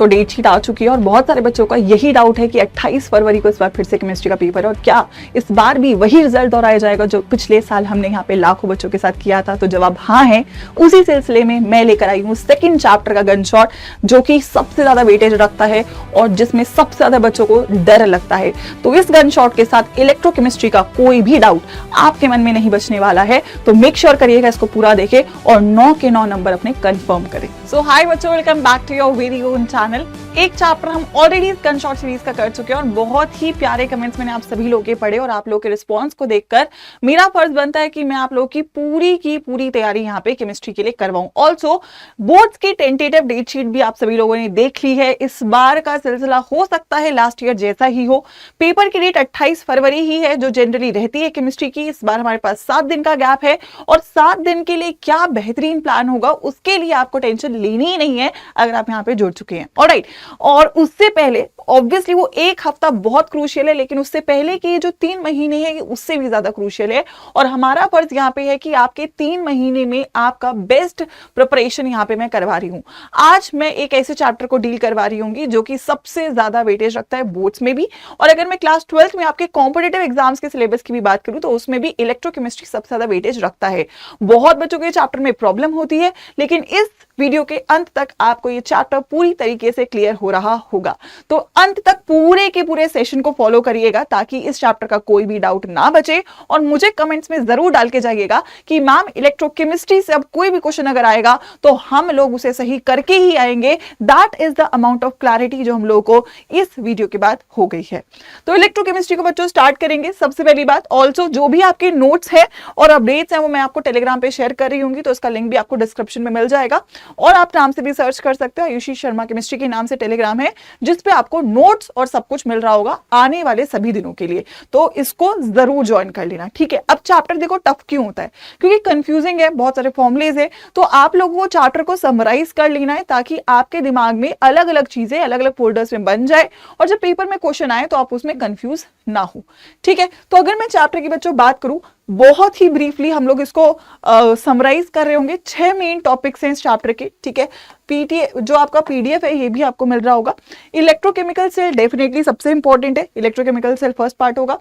तो date sheet आ चुकी है और बहुत सारे बच्चों का यही डाउट है कि 28 फरवरी को इस बार फिर से केमिस्ट्री का पेपर है और क्या इस बार भी वही रिजल्ट दोहराया जाएगा जो पिछले साल हमने यहाँ पे लाखों बच्चों के साथ किया था। तो जवाब हाँ है। उसी सिलसिले में मैं लेकर आई हूँ सेकंड चैप्टर का गन शॉट, जो कि सबसे ज्यादा वेटेज रखता है और जिसमें सबसे ज्यादा बच्चों को डर लगता है। तो इस गन शॉट के साथ इलेक्ट्रोकेमिस्ट्री का कोई भी डाउट आपके मन में नहीं बचने वाला है। तो मेक श्योर करिएगा इसको पूरा देखें और 9 के 9 नंबर अपने कंफर्म करें। सो हाय बच्चों, welcome back to your very own channel. एक चैप्टर हम ऑलरेडी इस गन शॉट सीरीज का कर चुके हैं और बहुत ही प्यारे कमेंट्स मैंने आप सभी लोगों के पढ़े और आप लोगों के रिस्पांस को देखकर मेरा फर्ज बनता है कि मैं आप लोगों की पूरी तैयारी यहाँ पे केमिस्ट्री के लिए करवाऊं। ऑल्सो बोर्ड्स की टेंटेटिव डेट शीट भी आप सभी लोगों ने देख ली है। इस बार का सिलसिला हो सकता है लास्ट ईयर जैसा ही हो। पेपर की डेट 28 फरवरी ही है जो जनरली रहती है केमिस्ट्री की। इस बार हमारे पास 7 दिन का गैप है और 7 दिन के लिए क्या बेहतरीन प्लान होगा उसके लिए आपको टेंशन लेनी ही नहीं है अगर आप यहाँ पे जुड़ चुके हैं। ऑलराइट, और उससे पहले ऑब्वियसली वो एक हफ्ता बहुत क्रूशियल है, लेकिन उससे पहले के जो 3 महीने हैं उससे भी ज्यादा क्रूशियल है और हमारा फर्ज यहाँ पे है कि आपके 3 महीने में आपका बेस्ट प्रिपरेशन यहाँ पे मैं करवा रही हूँ। आज मैं एक ऐसे चैप्टर को डील करवा रही हूँ जो कि सबसे ज्यादा वेटेज रखता है बोर्ड्स में भी, और अगर मैं क्लास 12th में आपके कॉम्पिटिटिव एग्जाम्स के सिलेबस की भी बात करूँ तो उसमें भी इलेक्ट्रोकेमिस्ट्री सबसे ज्यादा वेटेज रखता है। बहुत बच्चों के चैप्टर में प्रॉब्लम होती है, लेकिन इस वीडियो के अंत तक आपको ये चैप्टर पूरी तरीके से क्लियर हो रहा होगा। तो अंत तक पूरे के पूरे सेशन को फॉलो करिएगा ताकि इस चैप्टर का कोई भी डाउट ना बचे। और मुझे कमेंट्स में जरूर डाल के जाइएगा कि मैम इलेक्ट्रोकेमिस्ट्री से अब कोई भी क्वेश्चन अगर आएगा तो हम लोग उसे सही करके ही आएंगे। That is the amount of clarity जो हम लोगों को इस वीडियो के बाद हो गई है। तो इलेक्ट्रोकेमिस्ट्री को बच्चों स्टार्ट करेंगे। सबसे पहली बात, ऑल्सो जो भी आपके नोट्स है और अपडेट्स है वो मैं आपको टेलीग्राम पे शेयर कर रही हूँ, तो उसका लिंक भी आपको डिस्क्रिप्शन में मिल जाएगा और आप नाम से भी सर्च कर सकते हो। आयुषी शर्मा केमिस्ट्री के नाम से टेलीग्राम है जिसपे आपको नोट्स और सब कुछ मिल रहा होगा आने वाले सभी दिनों के लिए, तो इसको जरूर ज्वाइन कर लेना, ठीक है। अब चैप्टर देखो टफ क्यों होता है, क्योंकि कंफ्यूजिंग है, बहुत सारे फॉर्मुलेज है, तो आप लोगों को चैप्टर को समराइज कर लेना है ताकि आपके दिमाग में अलग अलग चीजें अलग अलग फोल्डर्स में बन जाए और जब पेपर में क्वेश्चन आए तो आप उसमें कंफ्यूज ना हो, ठीक है। तो अगर मैं चैप्टर की बच्चों बात करूं बहुत ही ब्रीफली हम लोग इसको समराइज कर रहे होंगे। 6 मेन टॉपिक्स हैं इस चैप्टर के, ठीक है। पीटीए जो आपका पीडीएफ है ये भी आपको मिल रहा होगा। इलेक्ट्रोकेमिकल सेल डेफिनेटली सबसे इंपॉर्टेंट है, इलेक्ट्रोकेमिकल सेल फर्स्ट पार्ट होगा।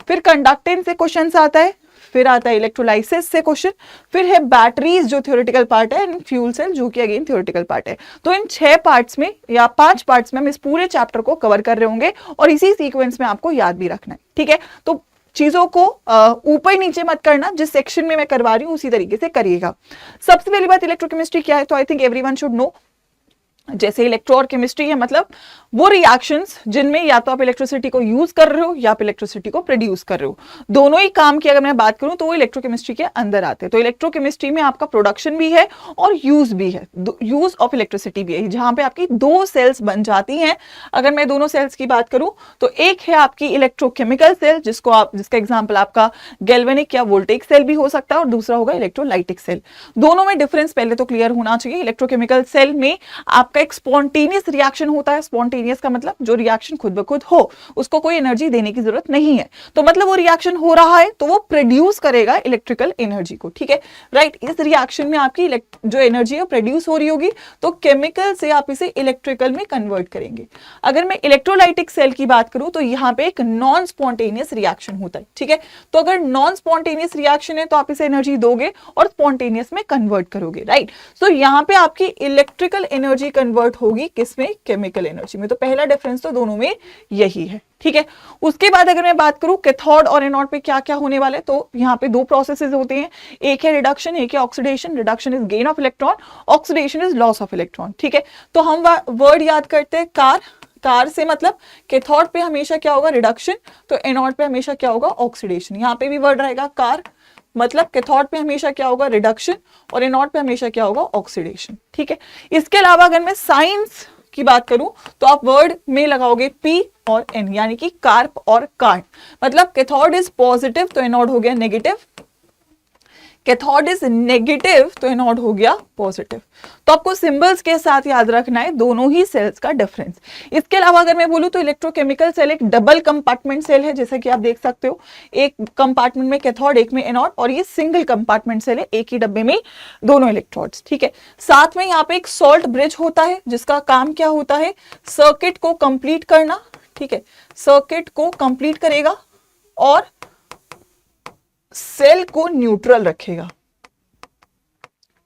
फिर कंडक्टेंस से क्वेश्चन आता है, फिर आता है इलेक्ट्रोलाइसिस से क्वेश्चन, फिर है बैटरीज जो थ्योरेटिकल पार्ट है, एंड फ्यूल सेल जो कि अगेन थ्योरेटिकल पार्ट है। तो इन 6 पार्ट्स में या 5 पार्ट्स में हम इस पूरे चैप्टर को कवर कर रहे होंगे और इसी सीक्वेंस में आपको याद भी रखना है, ठीक है। तो चीजों को ऊपर नीचे मत करना, जिस सेक्शन में मैं करवा रही हूं उसी तरीके से करिएगा। सबसे पहली बात इलेक्ट्रोकेमिस्ट्री क्या है, तो I think everyone should know. जैसे इलेक्ट्रो और केमिस्ट्री है, मतलब वो रिएक्शंस जिनमें या तो आप इलेक्ट्रिसिटी को यूज कर रहे हो या आप इलेक्ट्रिसिटी को प्रोड्यूस कर रहे हो, दोनों ही काम की अगर मैं बात करूं तो वो इलेक्ट्रोकेमिस्ट्री के अंदर आते हैं। तो इलेक्ट्रोकेमिस्ट्री में आपका प्रोडक्शन भी है और यूज भी है, यूज ऑफ इलेक्ट्रिसिटी भी है, जहां पे आपकी 2 सेल्स बन जाती हैं। अगर मैं दोनों सेल्स की बात करूं तो एक है आपकी इलेक्ट्रोकेमिकल सेल जिसका एग्जाम्पल आपका गैल्वेनिक या वोल्टेइक सेल भी हो सकता है, और दूसरा होगा इलेक्ट्रोलाइटिक सेल। दोनों में डिफरेंस पहले तो क्लियर होना चाहिए। इलेक्ट्रोकेमिकल सेल में आपका एक स्पॉन्टेनियस रिएक्शन होता है। स्पॉन्टेनियस का मतलब जो रिएक्शन खुद ब खुद हो, उसको कोई एनर्जी देने की जरूरत नहीं है, तो मतलब वो रिएक्शन हो रहा है तो वो प्रोड्यूस करेगा इलेक्ट्रिकल एनर्जी को, ठीक है, राइट। इस रिएक्शन में आपकी जो एनर्जी है प्रोड्यूस हो रही होगी, तो केमिकल से आप इसे इलेक्ट्रिकल में कन्वर्ट करेंगे। अगर मैं इलेक्ट्रोलाइटिक सेल की बात करूं तो यहां पे एक नॉन स्पॉन्टेनियस रिएक्शन होता है, ठीक है। तो अगर नॉन स्पॉन्टेनियस रिएक्शन है तो आप इसे एनर्जी दोगे और स्पॉन्टेनियस में कन्वर्ट करोगे, राइट। तो यहां पे आपकी इलेक्ट्रिकल एनर्जी कन्वर्ट होगी किसमें, केमिकल एनर्जी में। तो पहला डिफरेंस तो दोनों में यही है, ठीक है। उसके बाद अगर मैं बात करूं कैथोड और एनोड पे क्या क्या होने वाला है, तो यहाँ पे 2 प्रोसेसेस होते हैं, एक है रिडक्शन, एक है oxidation. Reduction is gain of electron, oxidation is loss of electron, ठीक है। तो हम वर्ड याद करते हैं कार से मतलब कैथोड पे हमेशा क्या होगा, रिडक्शन, तो एनोड पे हमेशा क्या होगा, ऑक्सीडेशन। यहाँ पे भी वर्ड रहेगा कार, मतलब कैथोड पे हमेशा क्या होगा, रिडक्शन, और एनोड पे हमेशा क्या होगा, ऑक्सीडेशन, ठीक है। इसके अलावा अगर मैं साइंस की बात करूं तो आप वर्ड में लगाओगे P और N, यानी कि कार्प और कार्ट। मतलब कैथोड इज पॉजिटिव तो एनोड हो गया नेगेटिव, कैथोड इज नेगेटिव तो एनोड हो गया पॉजिटिव। तो आपको सिंबल्स के साथ याद रखना है दोनों ही सेल्स का डिफरेंस। इसके अलावा अगर मैं बोलूं तो इलेक्ट्रोकेमिकल सेल एक डबल कंपार्टमेंट सेल है, जैसा कि आप देख सकते हो, एक कंपार्टमेंट में कैथोड, एक में एनोड, और ये सिंगल कंपार्टमेंट सेल है, एक ही डब्बे में दोनों इलेक्ट्रोड्स। ठीक है, साथ में यहाँ पे एक सॉल्ट ब्रिज होता है जिसका काम क्या होता है, सर्किट को कंप्लीट करना। ठीक है, सर्किट को कंप्लीट करेगा और सेल को न्यूट्रल रखेगा।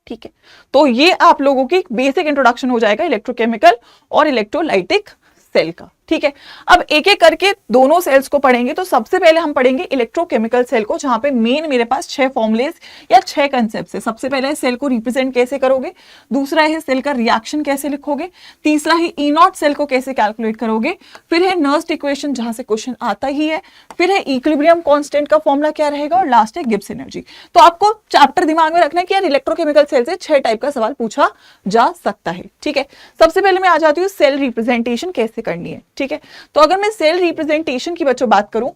ठीक है, तो ये आप लोगों की बेसिक इंट्रोडक्शन हो जाएगा इलेक्ट्रोकेमिकल और इलेक्ट्रोलाइटिक सेल का। ठीक है, अब एक एक करके दोनों सेल्स को पढ़ेंगे। तो सबसे पहले हम पढ़ेंगे इलेक्ट्रोकेमिकल सेल को, जहां पे मेन मेरे पास 6 फॉर्मुलेस या 6 कंसेप्ट है। सबसे पहले सेल को रिप्रेजेंट कैसे करोगे, दूसरा है सेल का रिएक्शन कैसे लिखोगे, तीसरा है ई नॉट सेल को कैसे कैलकुलेट करोगे, फिर है नर्स्ट इक्वेशन जहां से क्वेश्चन आता ही है, फिर है इक्विलिब्रियम कांस्टेंट का फॉर्मूला क्या रहेगा, और लास्ट है गिब्स एनर्जी। तो आपको चैप्टर दिमाग में रखना है कि यार इलेक्ट्रोकेमिकल सेल से 6 टाइप का सवाल पूछा जा सकता है। ठीक है, सबसे पहले मैं आ जाती हूँ सेल रिप्रेजेंटेशन कैसे करनी है। ठीक है, तो अगर मैं सेल रिप्रेजेंटेशन की बच्चों बात करूं,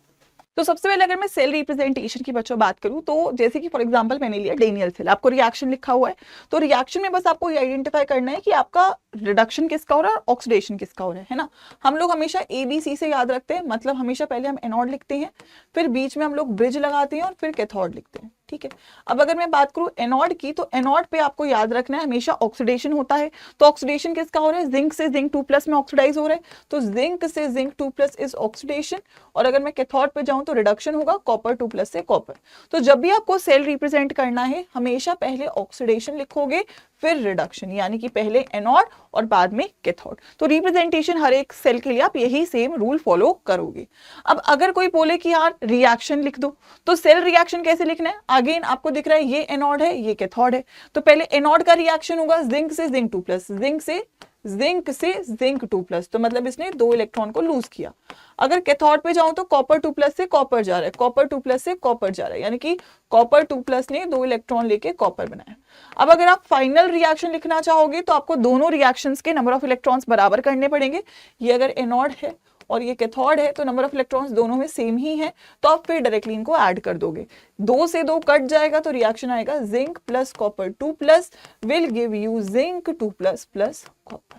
तो सबसे पहले अगर मैं सेल रिप्रेजेंटेशन की बच्चों बात करूं, तो जैसे कि फॉर एग्जांपल मैंने लिया डेनियल सेल, आपको रिएक्शन लिखा हुआ है, तो रिएक्शन में बस आपको ये आइडेंटिफाई करना है कि आपका रिडक्शन किसका हो रहा है और ऑक्सीडेशन किसका हो रहा है ना। हम लोग हमेशा ABC से याद रखते हैं, मतलब हमेशा पहले हम एनोड लिखते हैं, फिर बीच में हम लोग ब्रिज लगाते हैं और फिर कैथोड लिखते हैं। ठीक है, अब अगर मैं बात करूं एनोड की, तो एनोड पे आपको याद रखना है हमेशा ऑक्सीडेशन होता है। तो ऑक्सीडेशन किसका हो रहा है, जिंक से जिंक 2+ में ऑक्सीडाइज हो रहा है, तो जिंक से जिंक 2+ इज ऑक्सीडेशन। और अगर मैं कैथोड पे जाऊं तो रिडक्शन होगा कॉपर 2+ से कॉपर। तो जब भी आपको सेल रिप्रेजेंट करना है हमेशा पहले ऑक्सीडेशन लिखोगे फिर रिडक्शन, यानी कि पहले एनोड और बाद में कैथोड। तो रिप्रेजेंटेशन हर एक सेल के लिए आप यही सेम रूल फॉलो करोगे। अब अगर कोई बोले कि यार रिएक्शन लिख दो, तो सेल रिएक्शन कैसे लिखना है, अगेन आपको दिख रहा है ये एनोड है ये कैथोड है, तो पहले एनोड का रिएक्शन होगा जिंक से जिंक 2+, जिंक से जिंक 2+, तो मतलब इसने 2 इलेक्ट्रॉन को लूज किया। अगर कैथोड पे जाऊं तो कॉपर 2+ से कॉपर जा रहा है, कॉपर 2+ से कॉपर जा रहा है, यानी कि कॉपर 2+ ने 2 इलेक्ट्रॉन लेके कॉपर बनाया। अब अगर आप फाइनल रिएक्शन लिखना चाहोगे तो आपको दोनों रिएक्शंस के नंबर ऑफ इलेक्ट्रॉन्स बराबर करने पड़ेंगे। ये अगर एनोड है और ये कैथोड है तो नंबर ऑफ इलेक्ट्रॉन्स दोनों में सेम ही है, तो आप फिर डायरेक्टली इनको ऐड कर दोगे। 2 से 2 कट जाएगा तो रिएक्शन आएगा zinc plus copper 2+ will give you zinc 2+ plus copper.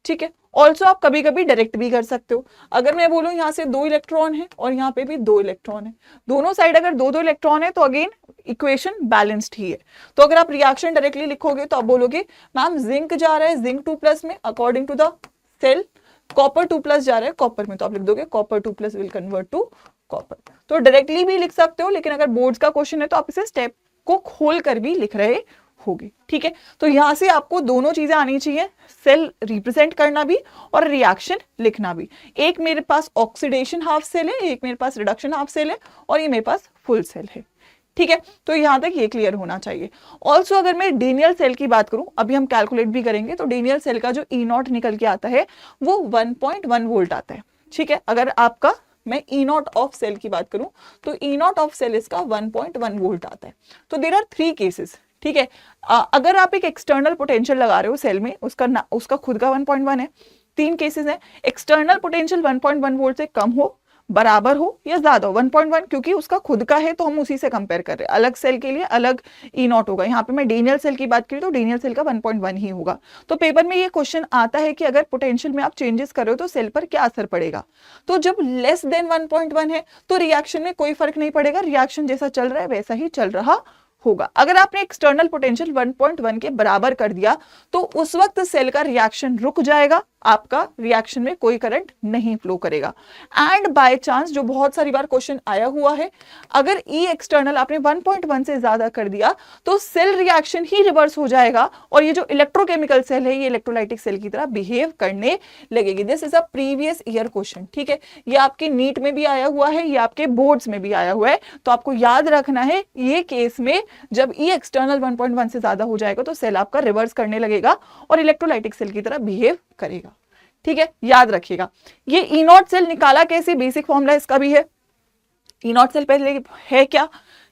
ठीक है, ऑल्सो आप कभी कभी डायरेक्ट भी कर सकते हो। अगर मैं बोलूं यहाँ से 2 इलेक्ट्रॉन है और यहाँ पे भी 2 इलेक्ट्रॉन है, दोनों साइड अगर 2-2 इलेक्ट्रॉन है तो अगेन इक्वेशन बैलेंस्ड ही है। तो अगर आप रिएक्शन डायरेक्टली लिखोगे तो आप बोलोगे मैम जिंक जा रहा है जिंक 2+ में according to the cell, copper 2+ जा रहा है कॉपर में, तो आप लिख दोगे copper 2+ will convert to copper. तो डायरेक्टली भी लिख सकते हो, लेकिन अगर बोर्ड्स का क्वेश्चन है तो आप इसे स्टेप को खोल कर भी लिख रहे होगे। ठीक है, तो यहां से आपको दोनों चीजें आनी चाहिए, सेल रिप्रेजेंट करना भी और रिएक्शन लिखना भी। एक मेरे पास ऑक्सीडेशन हाफ सेल है, एक मेरे पास रिडक्शन हाफ सेल है, और ये मेरे पास फुल सेल है। ठीक है, तो यहां तक ये क्लियर होना चाहिए। ऑल्सो अगर मैं डेनियल सेल की बात करूं, अभी हम कैलकुलेट भी करेंगे, तो डेनियल सेल का जो ई नॉट निकल के आता है वो 1.1 वोल्ट आता है। ठीक है, अगर आपका मैं ई नॉट ऑफ सेल की बात करूं तो ई नॉट ऑफ सेल इसका 1.1 वोल्ट आता है। तो देयर आर 3 केसेस। ठीक है, अगर आप एक एक्सटर्नल पोटेंशियल लगा रहे हो सेल में, उसका खुद का 1.1 है। 3 केसेस है, एक्सटर्नल पोटेंशियल 1.1 वोल्ट से कम हो, बराबर हो या ज्यादा हो। 1.1 क्योंकि उसका खुद का है तो हम उसी से कंपेयर कर रहे हैं, अलग सेल के लिए अलग ई नॉट होगा। यहाँ पे मैं डेनियल सेल की बात करी तो डेनियल सेल का 1.1 ही होगा। तो पेपर में ये क्वेश्चन आता है कि अगर पोटेंशियल में आप चेंजेस कर रहे हो तो सेल पर क्या असर पड़ेगा। तो जब लेस देन 1.1 है तो रिएक्शन में कोई फर्क नहीं पड़ेगा, रिएक्शन जैसा चल रहा है वैसा ही चल रहा होगा। अगर आपने एक्सटर्नल पोटेंशियल 1.1 के बराबर कर दिया तो उस वक्त सेल का रिएक्शन रुक जाएगा, आपका रिएक्शन में कोई करंट नहीं फ्लो करेगा। एंड बाय चांस, जो बहुत सारी बार क्वेश्चन आया हुआ है, अगर ई एक्सटर्नल आपने 1.1 से ज्यादा कर दिया तो सेल रिएक्शन ही रिवर्स हो जाएगा और ये जो इलेक्ट्रोकेमिकल सेल है ये इलेक्ट्रोलाइटिक सेल की तरह बिहेव करने लगेगी। This is a previous year question. ठीक है, ये आपके नीट में भी आया हुआ है, ये आपके बोर्ड्स में भी आया हुआ है, तो आपको याद रखना है ये केस में जब ई एक्सटर्नल 1.1 से ज्यादा हो जाएगा तो सेल आपका रिवर्स करने लगेगा और इलेक्ट्रोलाइटिक सेल की तरह बिहेव करेगा। ठीक है, याद रखिएगा। ये ई नॉट सेल निकाला कैसे, बेसिक फॉर्मूला इसका भी है। ई नॉट सेल पहले है क्या,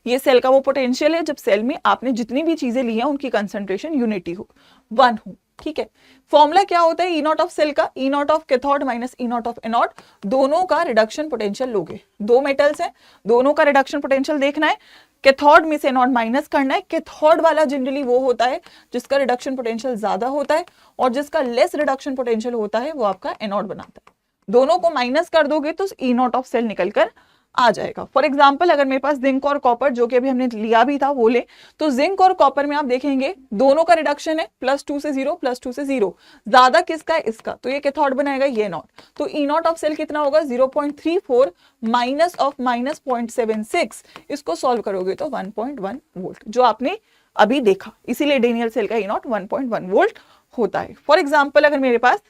ये सेल का वो पोटेंशियल है जब सेल में आपने जितनी भी चीजें ली हैं उनकी कंसंट्रेशन यूनिटी हो, 1 हो। ठीक है, फॉर्मूला क्या होता है ई नॉट ऑफ सेल का, E naught of cathode minus E naught of anode, दोनों का रिडक्शन पोटेंशियल लोगे। 2 मेटल्स हैं, दोनों का रिडक्शन पोटेंशियल देखना है, कैथोड में से नॉट माइनस करना है। कैथोड वाला जनरली वो होता है जिसका रिडक्शन पोटेंशियल ज्यादा होता है, और जिसका लेस रिडक्शन पोटेंशियल होता है वो आपका एनोड बनाता है। दोनों को माइनस कर दोगे तो ई नॉट ऑफ सेल निकल कर आ जाएगा। फॉर एग्जाम्पल अगर मेरे पास जिंक और कॉपर, जो कि अभी हमने लिया भी था वो ले, तो जिंक और कॉपर में आप देखेंगे दोनों का रिडक्शन है +2 से 0, +2 से 0, ज्यादा किसका है, इसका, तो ये कैथोड बनाएगा ये नॉट। तो ई नॉट ऑफ सेल कितना होगा 0.34 माइनस ऑफ -0.76, इसको सॉल्व करोगे तो 1.1 वोल्ट, जो आपने अभी देखा, इसीलिए डेनियल सेल का ई नॉट 1.1 वोल्ट होता है। फॉर एग्जाम्पल अगर मेरे पास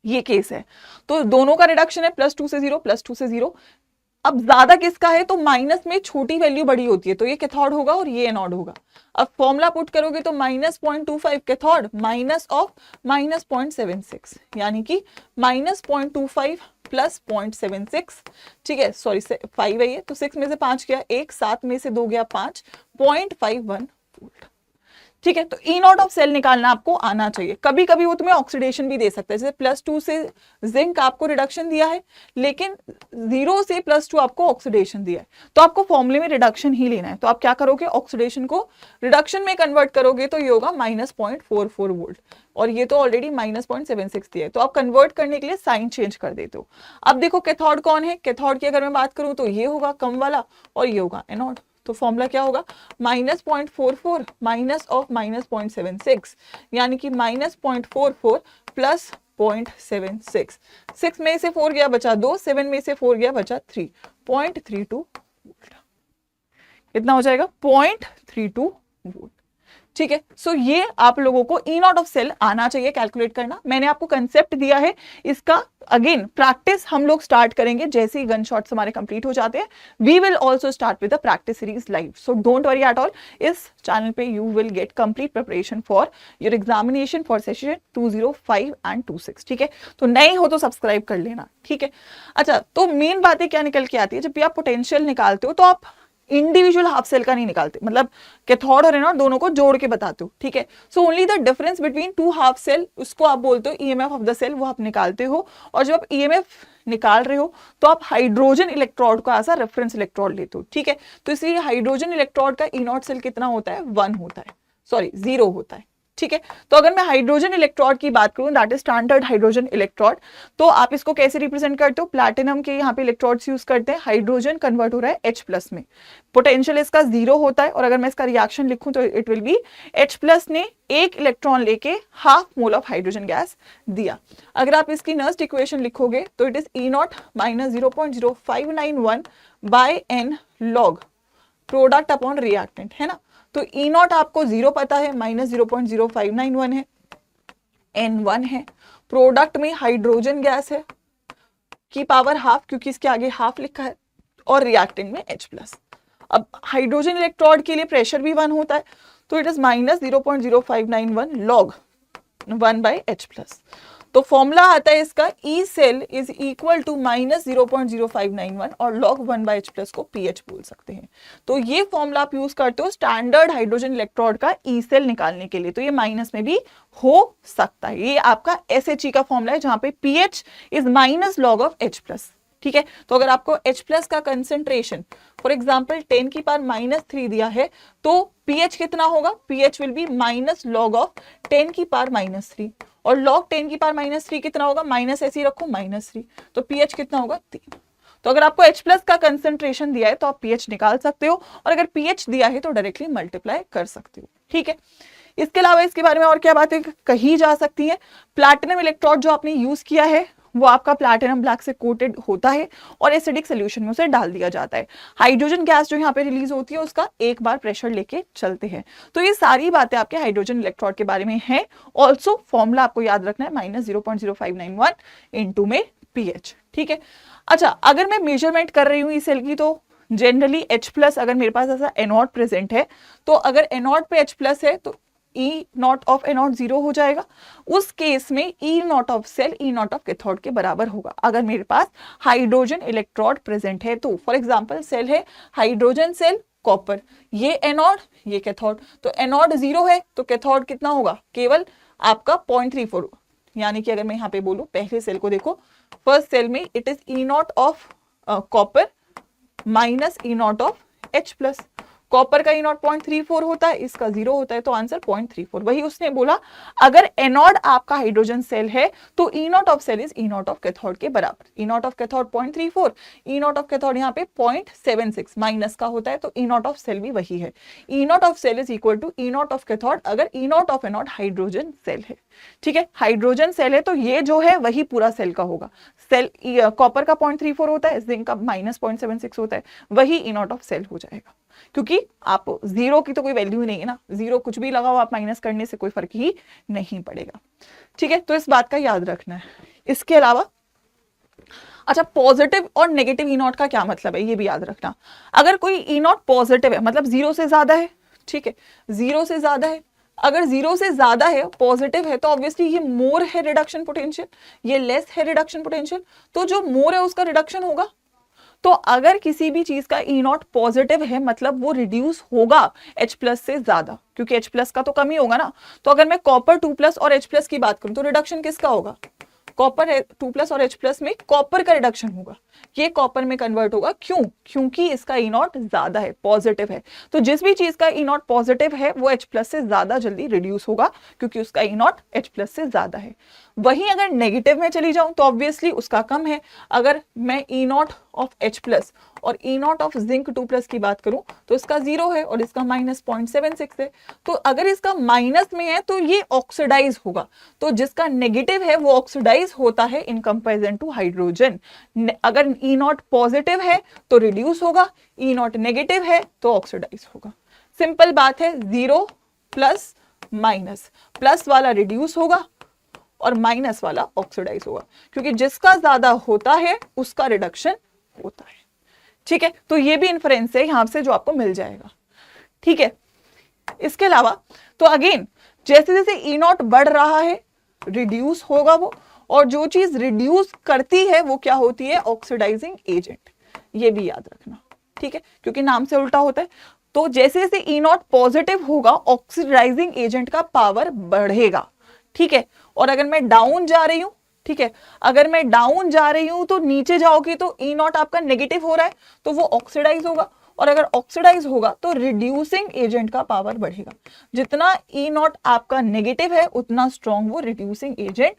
ये केस है तो दोनों का रिडक्शन है +2 से 0, +2 से 0, अब ज्यादा किसका है, तो माइनस में छोटी वैल्यू बड़ी होती है, तो ये कैथोड होगा और ये एनोड होगा। अब फॉर्मूला पुट करोगे तो -0.25 कैथोड माइनस ऑफ -0.76, यानी कि -0.25 प्लस 0.76, ठीक है, सॉरी 5 है ये, तो 6 में से 5 गया 1, 7 में से 2 गया 5, 0.51 वोल्ट, ठीक है। तो ई नॉट ऑफ सेल निकालना आपको आना चाहिए। कभी कभी वो तुम्हें ऑक्सीडेशन भी दे सकता है, जैसे +2 से जिंक आपको रिडक्शन दिया है, लेकिन 0 से +2 आपको ऑक्सीडेशन दिया है, तो आपको फॉर्मूले में रिडक्शन ही लेना है। तो आप क्या करोगे, ऑक्सीडेशन को रिडक्शन में कन्वर्ट करोगे तो ये होगा -0.44 वोल्ट, और ये तो ऑलरेडी -0.76 दिया है, तो आप कन्वर्ट करने के लिए साइन चेंज कर देते हो। अब देखो कैथोड कौन है, कैथोड की अगर मैं बात करूं तो ये होगा कम वाला और ये होगा एनोड। तो फॉर्मूला क्या होगा, -0.44 माइनस ऑफ -0.76, यानी कि -0.44 प्लस 0.76, 6 में से 4 गया बचा 2, 7 में से 4 गया बचा 3, 0.32 वोल्ट, कितना हो जाएगा 0.32 वोल्ट, ठीक है। सो ये आप लोगों को ई नॉट ऑफ सेल आना चाहिए कैलकुलेट करना। मैंने आपको कंसेप्ट दिया है, इसका अगेन प्रैक्टिस हम लोग स्टार्ट करेंगे जैसे ही गन शॉट्स हमारे कंप्लीट हो जाते हैं। We will also start with the practice series live, so don't worry at all. इस चैनल पे you will get complete preparation for your examination for session 205 and 26, ठीक है। तो नए हो तो सब्सक्राइब कर लेना, ठीक है। अच्छा, तो मेन बातें क्या निकल के आती है, जब भी आप पोटेंशियल निकालते हो तो आप इंडिविजुअल हाफ सेल का नहीं निकालते, मतलब कैथोड और एनोड दोनों को जोड़ के बताते हो, ठीक है। So only the difference between two half cell, उसको आप बोलते हो ईएमएफ ऑफ द सेल, वो आप निकालते हो। और जब आप ईएमएफ निकाल रहे हो तो आप हाइड्रोजन इलेक्ट्रोड को एज अ रेफरेंस इलेक्ट्रोड लेते हो, ठीक है। तो इसलिए हाइड्रोजन इलेक्ट्रोड का ई नॉट सेल कितना होता है, 1 होता है, सॉरी 0 होता है, ठीक है। तो अगर मैं हाइड्रोजन इलेक्ट्रोड की बात करूं, that is standard hydrogen electrode, तो आप इसको कैसे रिप्रेजेंट करते हो, प्लैटिनम के यहाँ पे इलेक्ट्रोड्स यूज करते हैं, हाइड्रोजन कन्वर्ट हो रहा है H+ में, पोटेंशियल इसका 0 होता है, और अगर मैं इसका रिएक्शन लिखूं तो इट विल बी H+ ने 1 इलेक्ट्रॉन लेके ½ मोल ऑफ हाइड्रोजन गैस दिया। अगर आप इसकी नर्स्ट इक्वेशन लिखोगे तो it is E naught minus 0.0591 by N log product upon reactant, है ना। तो ई नॉट आपको 0 पता है, -0.0591 है, N1 है, प्रोडक्ट में हाइड्रोजन गैस है की पावर ½ क्योंकि इसके आगे ½ लिखा है, और रिएक्टेंट में H+। अब हाइड्रोजन इलेक्ट्रोड के लिए प्रेशर भी 1 होता है, तो इट इज -0.0591 log 1/H+। तो फॉर्मूला आता है इसका E cell is equal to -0.0591 और log 1/H+ को pH बोल सकते हैं। तो ये फॉर्मूला आप यूज करते हो स्टैंडर्ड हाइड्रोजन इलेक्ट्रोड का ई सेल निकालने के लिए, तो ये माइनस में भी हो सकता है। ये आपका SHE का फॉर्मूला है जहां पे pH is -log of H+, ठीक है। तो अगर आपको H+ का कंसेंट्रेशन फॉर एग्जाम्पल 10 की पावर -3 दिया है तो pH कितना होगा, pH will be -log of 10 की पावर -3, और log 10 की पावर -3 कितना होगा, माइनस ऐसे ही रखो -3, तो pH कितना होगा 3। तो अगर आपको H+ का कंसेंट्रेशन दिया है तो आप pH निकाल सकते हो, और अगर pH दिया है तो डायरेक्टली मल्टीप्लाई कर सकते हो, ठीक है। इसके अलावा इसके बारे में और क्या बातें कही जा सकती है, प्लैटिनम इलेक्ट्रोड जो आपने यूज किया है वो आपका प्लैटिनम ब्लैक से कोटेड होता है और एसिडिक सोल्यूशन में उसे डाल दिया जाता है। हाइड्रोजन गैस जो यहाँ पे रिलीज होती है उसका एक बार प्रेशर लेके चलते हैं। तो ये सारी बातें आपके हाइड्रोजन इलेक्ट्रोड के बारे में है। ऑल्सो फॉर्मूला आपको याद रखना है -0.0591 इनटू में pH, ठीक है। अच्छा, अगर मैं मेजरमेंट कर रही हूँ इस सेल की तो जनरली H+ अगर मेरे पास ऐसा एनोड प्रेजेंट है तो अगर एनोड पे H+ है तो E नॉट ऑफ एनोड 0 हो जाएगा। उस केस में E naught of cell E naught of cathode के बराबर होगा अगर मेरे पास हाइड्रोजन इलेक्ट्रोड प्रेजेंट है तो। फॉर एग्जांपल सेल है हाइड्रोजन सेल कॉपर, ये एनोड ये कैथोड, तो एनोड 0 है तो कैथोड कितना होगा, केवल आपका 0.34, यानी कि अगर मैं यहाँ पे बोलूं पहले सेल को देखो, फर्स्ट सेल में it is E naught of copper minus E naught of H plus, copper का E0 0.34 होता है, इसका 0 होता है, तो आंसर 0.34। वही उसने बोला अगर एनोड आपका हाइड्रोजन सेल है तो E0 of cell is E0 of cathode के बराबर। E0 of cathode 0.34, E0 of cathode यहाँ पे 0.76 माइनस का होता है, तो E0 ऑफ सेल भी वही है। E0 of cell is equal to E0 of cathode अगर E0 of anode hydrogen cell है। ठीक है, हाइड्रोजन सेल है तो ये जो है वही पूरा सेल का होगा। सेल कॉपर का 0.34 होता है, जिंक का -0.76 होता है, वही E0 ऑफ सेल हो जाएगा, क्योंकि आप जीरो की तो कोई वैल्यू ही नहीं है ना, जीरो कुछ भी लगाओ आप, माइनस करने से कोई फर्क ही नहीं पड़ेगा। ठीक है, तो इस बात का याद रखना है। इसके अलावा अच्छा, पॉजिटिव और नेगेटिव E0 का क्या मतलब है ये भी याद रखना। अगर कोई E0 पॉजिटिव है मतलब 0 से ज्यादा है, ठीक है, 0 से ज्यादा है, अगर 0 से ज्यादा है पॉजिटिव है तो ऑब्वियसली ये मोर है रिडक्शन पोटेंशियल, ये लेस है रिडक्शन पोटेंशियल, तो जो मोर है उसका रिडक्शन होगा। तो अगर किसी भी चीज का E0 पॉजिटिव है मतलब वो रिड्यूस होगा H प्लस से ज्यादा, क्योंकि H प्लस का तो कम ही होगा ना। तो अगर मैं कॉपर 2 प्लस और H प्लस की बात करूं तो रिडक्शन किसका होगा, कॉपर 2 प्लस और H प्लस में कॉपर का रिडक्शन होगा, ये कॉपर में कन्वर्ट होगा। क्यों? क्योंकि इसका E0 ज्यादा है, पॉजिटिव है। तो जिस भी चीज का E0 पॉजिटिव है वो H प्लस से ज्यादा जल्दी रिड्यूस होगा, क्योंकि उसका E0 H प्लस से ज्यादा है। वहीं अगर नेगेटिव में चली जाऊं तो ऑब्वियसली उसका कम है। अगर मैं E0 ऑफ H प्लस और E0 ऑफ जिंक 2 प्लस की बात करूं तो इसका 0 है और इसका -0.76 है। तो अगर इसका माइनस में है तो ये ऑक्सीडाइज होगा, तो जिसका नेगेटिव है वो ऑक्सीडाइज होता है इन कंपैरिजन टू हाइड्रोजन। अगर E0 पॉजिटिव है तो रिड्यूस होगा, E0 नेगेटिव है तो ऑक्सीडाइज होगा। सिंपल बात है, 0 प्लस माइनस, प्लस वाला रिड्यूस होगा और माइनस वाला ऑक्सीडाइज होगा, क्योंकि जिसका ज्यादा होता है उसका रिडक्शन होता है। ठीक है, तो ये भी इन्फरेंस है यहां से जो आपको मिल जाएगा। ठीक है, इसके अलावा तो अगेन जैसे जैसे E0 बढ़ रहा है रिड्यूस होगा वो, और जो चीज रिड्यूस करती है वो क्या होती है, ऑक्सीडाइजिंग एजेंट। ये भी याद रखना, ठीक है, क्योंकि नाम से उल्टा होता है। तो जैसे जैसे E0 पॉजिटिव होगा ऑक्सीडाइजिंग एजेंट का पावर बढ़ेगा। ठीक है, और अगर मैं डाउन जा रही हूं, ठीक है, अगर मैं डाउन जा रही हूं तो नीचे जाओगी तो E0 आपका नेगेटिव हो रहा है तो वो ऑक्सीडाइज होगा, और अगर ऑक्सीडाइज होगा तो रिड्यूसिंग एजेंट का पावर बढ़ेगा। जितना E0 आपका नेगेटिव है उतना स्ट्रॉन्ग वो रिड्यूसिंग एजेंट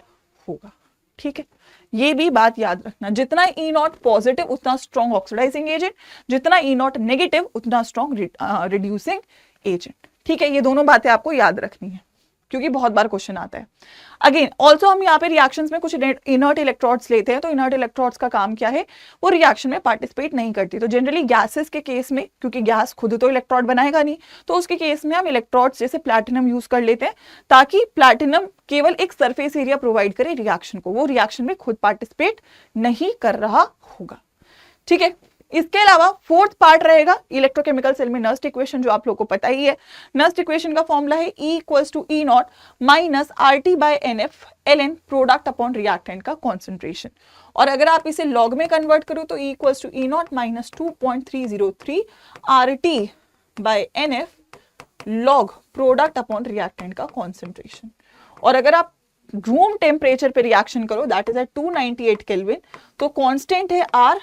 होगा। ठीक है, ये भी बात याद रखना, जितना E0 पॉजिटिव उतना स्ट्रॉन्ग ऑक्सीडाइजिंग एजेंट, जितना E0 नेगेटिव उतना स्ट्रॉन्ग रिड्यूसिंग एजेंट। ठीक है, ये दोनों बातें आपको याद रखनी है क्योंकि बहुत बार क्वेश्चन आता है। अगेन ऑल्सो हम यहाँ पे रिएक्शंस में कुछ इनर्ट इलेक्ट्रोड्स लेते हैं, तो इनर्ट इलेक्ट्रोड्स का काम क्या है, वो रिएक्शन में पार्टिसिपेट नहीं करती। तो जनरली गैसेस के केस में, क्योंकि गैस खुद तो इलेक्ट्रोड बनाएगा नहीं, तो उसके केस में हम इलेक्ट्रोड्स जैसे प्लैटिनम यूज कर लेते हैं, ताकि प्लैटिनम केवल एक सरफेस एरिया प्रोवाइड करे रिएक्शन को, वो रिएक्शन में खुद पार्टिसिपेट नहीं कर रहा होगा। ठीक है, इसके अलावा फोर्थ पार्ट रहेगा इलेक्ट्रोकेमिकल सेल में नर्स्ट इक्वेशन, जो आप लोग को पता ही है। नर्स्ट इक्वेशन का फॉर्मूला है E equals to E0 minus RT by NF ln product upon reactant का कॉन्सेंट्रेशन। और अगर आप इसे लॉग में कन्वर्ट करो तो E equals to E0 minus 2.303 RT by NF log product upon reactant का कॉन्सेंट्रेशन। और अगर आप रूम टेम्परेचर पे रिएक्शन करो दैट इज एट 298 केल्विन, तो कांस्टेंट है R,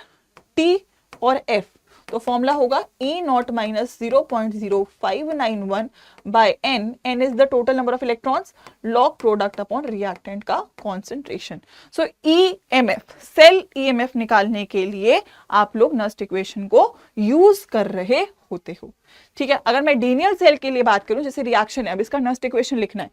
T और F, तो फॉर्मूला होगा E0 minus 0.0591 by N, N is the total number of electrons, log product upon reactant का concentration. So EMF, cell EMF निकालने के लिए आप लोग नर्स्ट इक्वेशन को यूज कर रहे होते हो। ठीक है, अगर मैं डीनियल सेल के लिए बात करूं, जैसे रिएक्शन है, अब इसका नर्स्ट इक्वेशन लिखना है,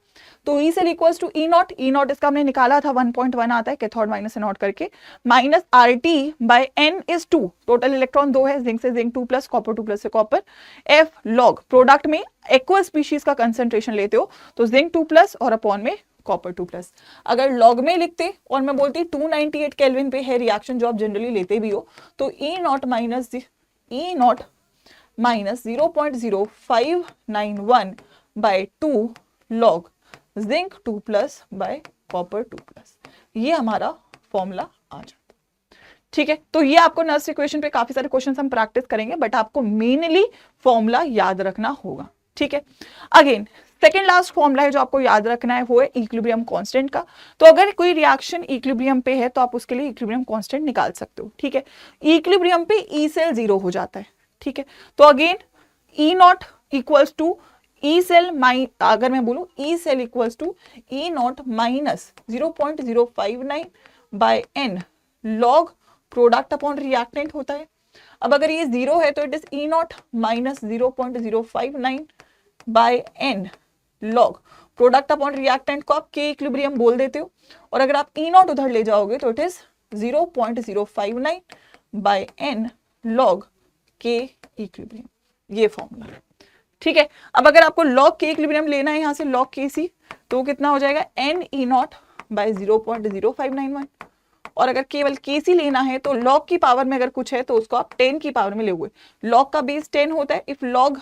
तो ई cell equals to E0, E0 इसका हमने निकाला था 1.1 आता है कैथोड माइनस एनोड करके, minus RT by N is 2, total electron 2 है, जिंक से जिंक 2 प्लस, कॉपर 2 प्लस से कॉपर, F लॉग प्रोडक्ट में एक्वा स्पीशीज का कंसेंट्रेशन लेते हो तो जिंक 2 प्लस और अपॉन में कॉपर 2 प्लस। अगर लॉग में लिखते और मैं बोलती 298 केल्विन पे है रिएक्शन जो आप जनरली लेते भी हो, तो E0 minus 0.0591 by 2 log zinc 2 plus by copper 2 plus, ये हमारा फॉर्मूला आ जाता है। ठीक है, तो ये आपको नर्स्ट इक्वेशन पे काफी सारे क्वेश्चंस हम प्रैक्टिस करेंगे, बट आपको मेनली फॉर्मूला याद रखना होगा। ठीक है, अगेन सेकेंड लास्ट फॉर्मूला है जो आपको याद रखना है, वो है इक्विलिब्रियम कांस्टेंट का। तो अगर कोई रिएक्शन इक्विलिब्रियम पे है तो आप उसके लिए इक्विलिब्रियम कांस्टेंट निकाल सकते हो। ठीक है, इक्विलिब्रियम पे ई सेल 0 हो जाता है। ठीक है, तो again E naught equals to E cell अगर मैं बोलूं E cell equals to E naught minus 0.059 by N log product upon reactant होता है। अब अगर ये 0 है तो it is E naught minus 0.059 by N log product upon reactant को आप के इक्विलिब्रियम बोल देते हो, और अगर आप ई नॉट उधर ले जाओगे तो it is 0.059 by N log K equilibrium, ये फॉर्मूला। ठीक है, अब अगर आपको लॉग के इक्विलिब्रियम लेना है यहां से लॉग के सी, तो कितना हो जाएगा एन ई नॉट बाय 0.0591, और अगर केवल के सी लेना है तो लॉग की पावर में अगर कुछ है तो उसको आप 10 की पावर में ले हुए, लॉग का बेस 10 होता है, if log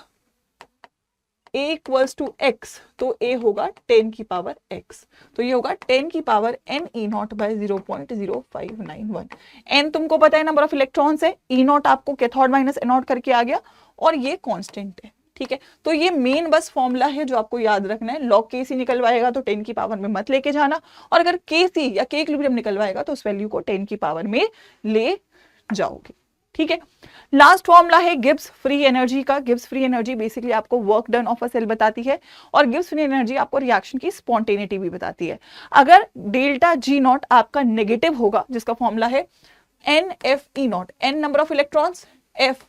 a equals to x तो a होगा 10 की पावर x, तो ये होगा 10 की power n e naught by 0.0591। n तुमको पता है नंबर ऑफ इलेक्ट्रॉन्स है, e नॉट आपको कैथोड माइनस एनोड करके आ गया, और ये कांस्टेंट है। ठीक है, तो ये मेन बस फॉर्मूला है जो आपको याद रखना है। लॉग के सी निकलवाएगा तो 10 की पावर में मत लेके जाना, और अगर के सी या के इक्विलिब्रियम निकलवाएगा तो उस वैल्यू को 10 की पावर में ले जाओगे। ठीक है, लास्ट फॉर्मूला है गिब्स फ्री एनर्जी का। गिब्स फ्री एनर्जी बेसिकली आपको work done of a cell बताती है, और गिब्स फ्री एनर्जी आपको रिएक्शन की स्पॉन्टेनिटी भी बताती है। अगर डेल्टा जी नॉट आपका नेगेटिव होगा, जिसका फॉर्मूला है n F E naught, n number of electrons, F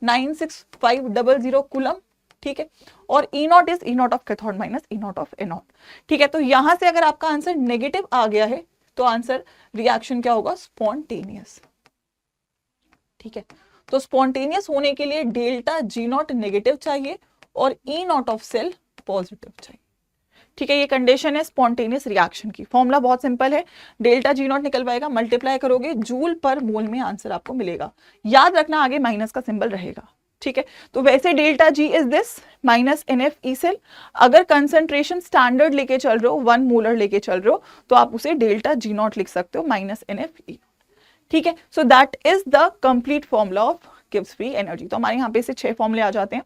96500 coulomb, ठीक है, और E naught is E naught of cathode minus E naught of anode. ठीक है, तो यहां से अगर आपका आंसर नेगेटिव आ गया है तो आंसर रिएक्शन क्या होगा, स्पॉन्टेनियस। ठीक है, तो स्पॉन्टेनियस होने के लिए डेल्टा जी नॉट नेगेटिव चाहिए और E naught of cell positive चाहिए। ठीक है, ये कंडीशन है स्पॉन्टेनियस रिएक्शन की। फॉर्मूला बहुत सिंपल है, डेल्टा जी नॉट निकलवाएगा, मल्टीप्लाई करोगे जूल पर मोल में आंसर आपको मिलेगा। याद रखना आगे माइनस का सिंबल रहेगा। ठीक है, तो वैसे delta G is this minus N F E cell. अगर कंसंट्रेशन स्टैंडर्ड लेके चल रहे हो, 1 मोलर लेके चल रहे हो, तो आप उसे डेल्टा जी नॉट लिख सकते हो माइनस एन एफ ई। ठीक है, so that is the complete formula of Gibbs free energy. तो हमारे यहाँ पे से 6 फॉर्मूले आ जाते हैं।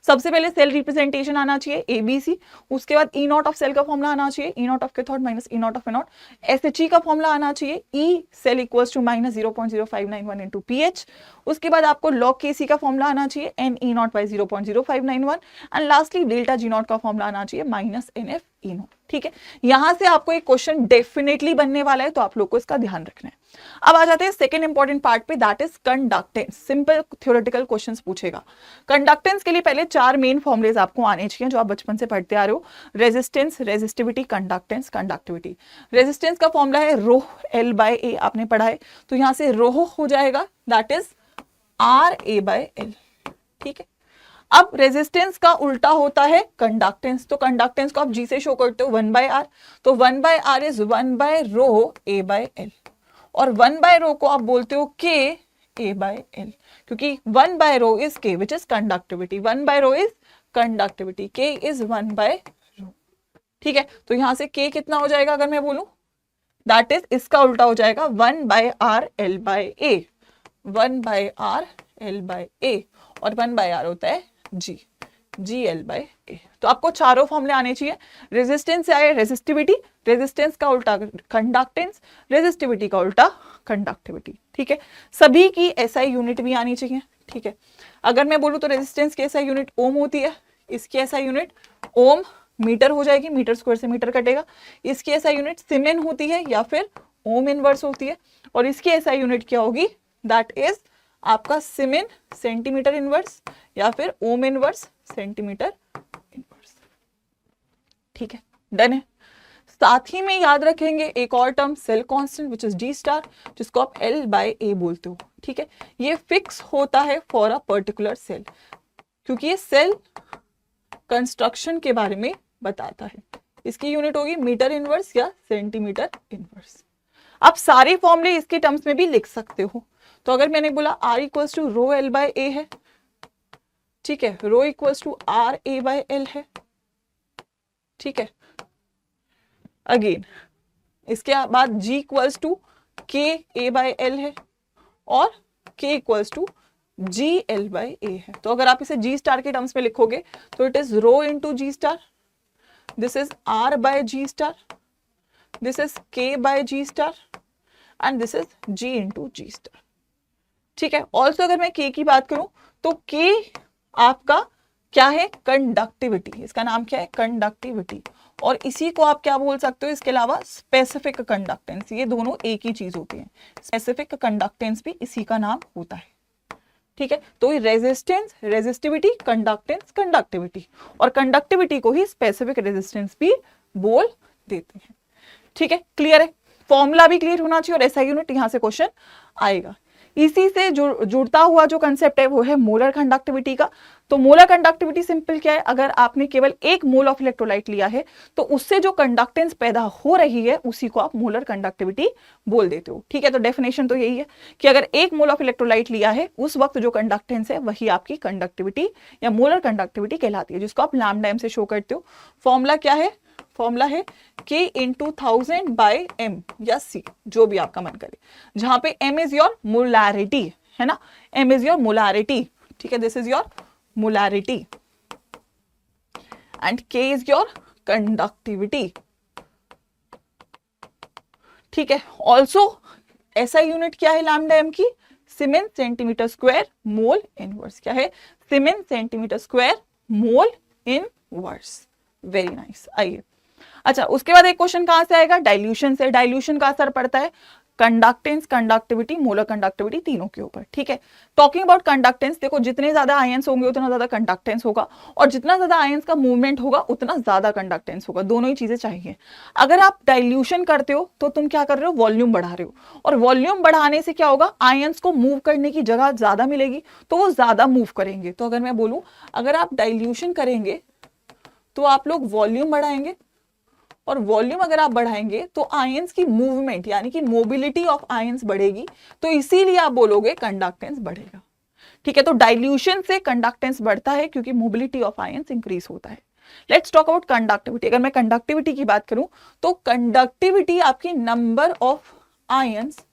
सबसे पहले सेल रिप्रेजेंटेशन आना चाहिए एबीसी, उसके बाद ई नॉट ऑफ सेल का फॉर्मूला आना चाहिए E naught of cathode minus E naught of anode, SHE का फॉर्मूला आना चाहिए E cell equals to minus 0.0591 into pH. उसके बाद आपको लॉग केसी का फॉर्मूला आना चाहिए n E naught by 0.0591, and lastly delta G naught का फॉर्मूला आना चाहिए minus N F E naught. ठीक है, यहां से आपको एक क्वेश्चन डेफिनेटली बनने वाला है, तो आप लोग को इसका ध्यान रखना है। अब आ जाते हैं सेकंड इंपॉर्टेंट पार्ट पे, that is conductance. Simple theoretical questions पूछेगा। कंडक्टेंस के लिए पहले 4 मेन फॉर्मुलेज आपको आने चाहिए जो आप बचपन से पढ़ते आ रहे हो, resistance, resistivity, conductance, conductivity. Resistance का फॉर्मूला है रो एल बाय ए, आपने पढ़ा है, तो यहां से रो हो जाएगा, that is R A by L. ठीक है, अब रेजिस्टेंस का उल्टा होता है कंडक्टेंस, तो कंडक्टेंस को आप जी से शो करते हो 1 बाय आर, तो 1 by R is 1 by rho A by L, और 1 बाय रो को आप बोलते हो के ए बाय एल, क्योंकि 1 by rho is K which is conductivity, 1 by rho is conductivity, K is 1 by rho. ठीक है, तो यहां से के कितना हो जाएगा अगर मैं बोलूं, दैट इज इसका उल्टा हो जाएगा 1 by R L by A, 1 by R L by A, और 1 बाय आर होता है जी, जी एल बाय ए। तो आपको चारों फॉर्मूले आने चाहिए। रेजिस्टेंस से आए रेजिस्टिविटी, रेजिस्टेंस का उल्टा कंडक्टेंस, रेजिस्टिविटी का उल्टा कंडक्टिविटी। ठीक है, सभी की एसआई यूनिट भी आनी चाहिए। ठीक है, अगर मैं बोलूं तो रेजिस्टेंस की एसआई यूनिट ओम होती है, इसकी एसआई यूनिट ओम मीटर हो जाएगी, मीटर स्क्वायर से मीटर कटेगा। इसकी एसआई यूनिट सीमेन होती है या फिर ओम इनवर्स होती है, और इसकी एसआई यूनिट क्या होगी, दैट इज आपका सीमेन सेंटीमीटर इनवर्स या फिर ओम इनवर्स सेंटीमीटर इनवर्स। ठीक है, डन है। साथ ही में याद रखेंगे एक और term cell constant which is d star, जिसको आप एल बाय ए बोलते हो। ठीक है, ये फिक्स होता है फॉर अ पर्टिकुलर सेल, क्योंकि ये सेल कंस्ट्रक्शन के बारे में बताता है। इसकी यूनिट होगी मीटर इनवर्स या सेंटीमीटर इनवर्स। आप सारे फॉर्मूले इसके टर्म्स में भी लिख सकते हो। तो अगर मैंने बोला R equals to rho L by A है, ठीक है, rho equals to R A by L है। ठीक है, अगेन इसके बाद G इक्वल्स टू के ए बाय एल है, और K equals to G L by A है। तो अगर आप इसे G स्टार के टर्म्स में लिखोगे तो it is row into G star, this is R by G star, this is K by G star, and this is G into G star. ठीक है। ऑल्सो अगर मैं के की बात करूं तो के आपका क्या है, कंडक्टिविटी, इसका नाम क्या है, कंडक्टिविटी। और इसी को आप क्या बोल सकते हो इसके अलावा, स्पेसिफिक कंडक्टेंस। ये दोनों एक ही चीज होती है, स्पेसिफिक कंडक्टेंस भी इसी का नाम होता है। ठीक है, तो रेजिस्टेंस, रेजिस्टिविटी, कंडक्टेंस, कंडक्टिविटी, और कंडक्टिविटी को ही स्पेसिफिक रेजिस्टेंस भी बोल देते हैं। ठीक है, क्लियर है, फॉर्मूला भी क्लियर होना चाहिए और ऐसा यूनिट यहां से क्वेश्चन आएगा। इसी से जुड़ता हुआ जो कंसेप्ट है वो है मोलर कंडक्टिविटी का। तो मोलर कंडक्टिविटी सिंपल क्या है, अगर आपने केवल एक मोल ऑफ इलेक्ट्रोलाइट लिया है तो उससे जो कंडक्टेंस पैदा हो रही है उसी को आप मोलर कंडक्टिविटी बोल देते हो। ठीक है, तो डेफिनेशन तो यही है कि अगर एक मोल ऑफ इलेक्ट्रोलाइट लिया है उस वक्त जो कंडक्टेंस है वही आपकी कंडक्टिविटी या मोलर कंडक्टिविटी कहलाती है, जिसको आप लैम्डा एम से शो करते हो। फॉर्मूला क्या है, फॉर्मूला है K इंटू 1000 बाय M या C, जो भी आपका मन करे, जहां पे M इज योर मोलैरिटी, है ना, M इज योर मोलैरिटी। ठीक है, this is your molarity and K is your conductivity. ठीक है, ऑल्सो ऐसा यूनिट क्या है लैम्डा एम की, siemens centimetre square mole inverse. क्या है, siemens centimetre square mole inverse. Very nice. आइए, अच्छा उसके बाद एक क्वेश्चन कहां से आएगा, डाइल्यूशन से। डाइल्यूशन का असर पड़ता है कंडक्टेंस, कंडक्टिविटी, मोलर कंडक्टिविटी तीनों के ऊपर। ठीक है, टॉकिंग अबाउट कंडक्टेंस, देखो जितने ज्यादा आयंस होंगे उतना ज्यादा कंडक्टेंस होगा, और जितना ज्यादा आयंस का मूवमेंट होगा उतना ज्यादा कंडक्टेंस होगा, दोनों ही चीजें चाहिए। अगर आप डाइल्यूशन करते हो तो तुम क्या कर रहे हो, वॉल्यूम बढ़ा रहे हो, और वॉल्यूम बढ़ाने से क्या होगा, आयंस को मूव करने की जगह ज्यादा मिलेगी तो वो ज्यादा मूव करेंगे। तो अगर मैं बोलूं अगर आप डाइल्यूशन करेंगे तो आप लोग वॉल्यूम बढ़ाएंगे, और वॉल्यूम अगर आप बढ़ाएंगे तो आयंस की मूवमेंट यानी कि मोबिलिटी ऑफ आयंस बढ़ेगी, तो इसीलिए आप बोलोगे कंडक्टेंस बढ़ेगा। ठीक है, तो डाइल्यूशन से कंडक्टेंस बढ़ता है क्योंकि मोबिलिटी ऑफ आयंस इंक्रीज होता है। Let's talk about conductivity. अगर मैं कंडक्टिविटी की बात करूं तो कंडक्टिविटी आपकी number of ions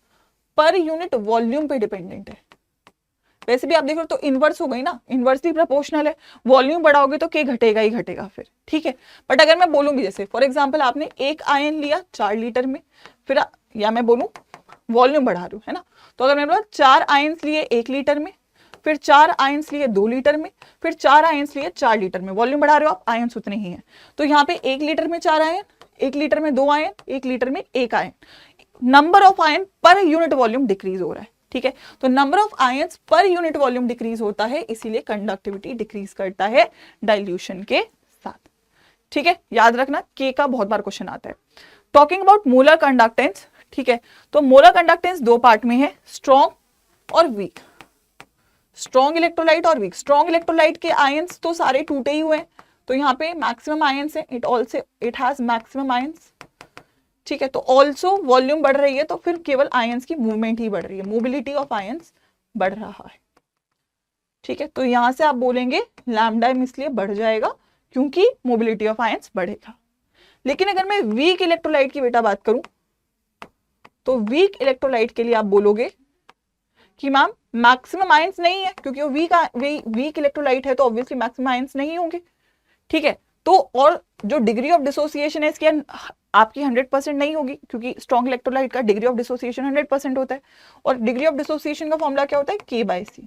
per unit volume पे डिपेंडेंट है। वैसे भी आप देखो तो इनवर्स हो गई ना, इनवर्सली प्रोपोर्शनल है, वॉल्यूम बढ़ाओगे तो के घटेगा ही घटेगा फिर। ठीक है, बट अगर मैं बोलूंगी जैसे फॉर एग्जांपल आपने एक आयन लिया 4 लीटर में, फिर या मैं बोलूं वॉल्यूम बढ़ा रही हूं, है ना, तो अगर मैं बोला 4 आयंस लिए 1 लीटर में, फिर 4 आयंस लिए 2 लीटर में, फिर 4 आयंस लिए 4 लीटर में, वॉल्यूम बढ़ा रहे हो आप, आयंस उतने ही हैं। तो यहाँ पे 1 लीटर में 4 आयन, 1 लीटर में 2 आयन, 1 लीटर में 1 ion, number of ion per unit volume decrease हो रहा है। ठीक है, तो number of ions per unit volume decrease होता है, इसीलिए कंडक्टिविटी डिक्रीज करता है डाइल्यूशन के साथ। ठीक है, याद रखना के का बहुत बार क्वेश्चन आता है। टॉकिंग अबाउट मोलर कंडक्टेंस, ठीक है, तो मोलर कंडक्टेंस 2 पार्ट में है, स्ट्रॉन्ग और वीक। स्ट्रॉन्ग इलेक्ट्रोलाइट और वीक। स्ट्रॉन्ग इलेक्ट्रोलाइट के आयंस तो सारे टूटे ही हुए हैं, तो यहाँ पे मैक्सिमम आयंस है, इट हैज मैक्सिमम आयंस। ठीक है, तो ऑल्सो वॉल्यूम बढ़ रही है तो फिर केवल आयंस की मूवमेंट ही बढ़ रही है, मोबिलिटी ऑफ आयंस बढ़ रहा है। ठीक है, तो यहां से आप बोलेंगे लैम्डा एम इसलिए बढ़ जाएगा क्योंकि मोबिलिटी ऑफ आयंस बढ़ेगा। लेकिन अगर मैं वीक इलेक्ट्रोलाइट की बेटा बात करूं तो वीक इलेक्ट्रोलाइट के लिए आप बोलोगे कि मैम मैक्सिमम आयंस नहीं है, क्योंकि वो वीक इलेक्ट्रोलाइट है तो ऑब्वियसली मैक्सिमम आयंस नहीं होंगे। ठीक है, तो और जो डिग्री ऑफ डिसोसिएशन है इसकी आपकी 100% नहीं होगी, क्योंकि स्ट्रॉन्ग इलेक्ट्रोलाइट का डिग्री ऑफ डिसोसिएशन 100% होता है, और डिग्री ऑफ डिसोसिएशन का फॉर्मूला क्या होता है, K/C।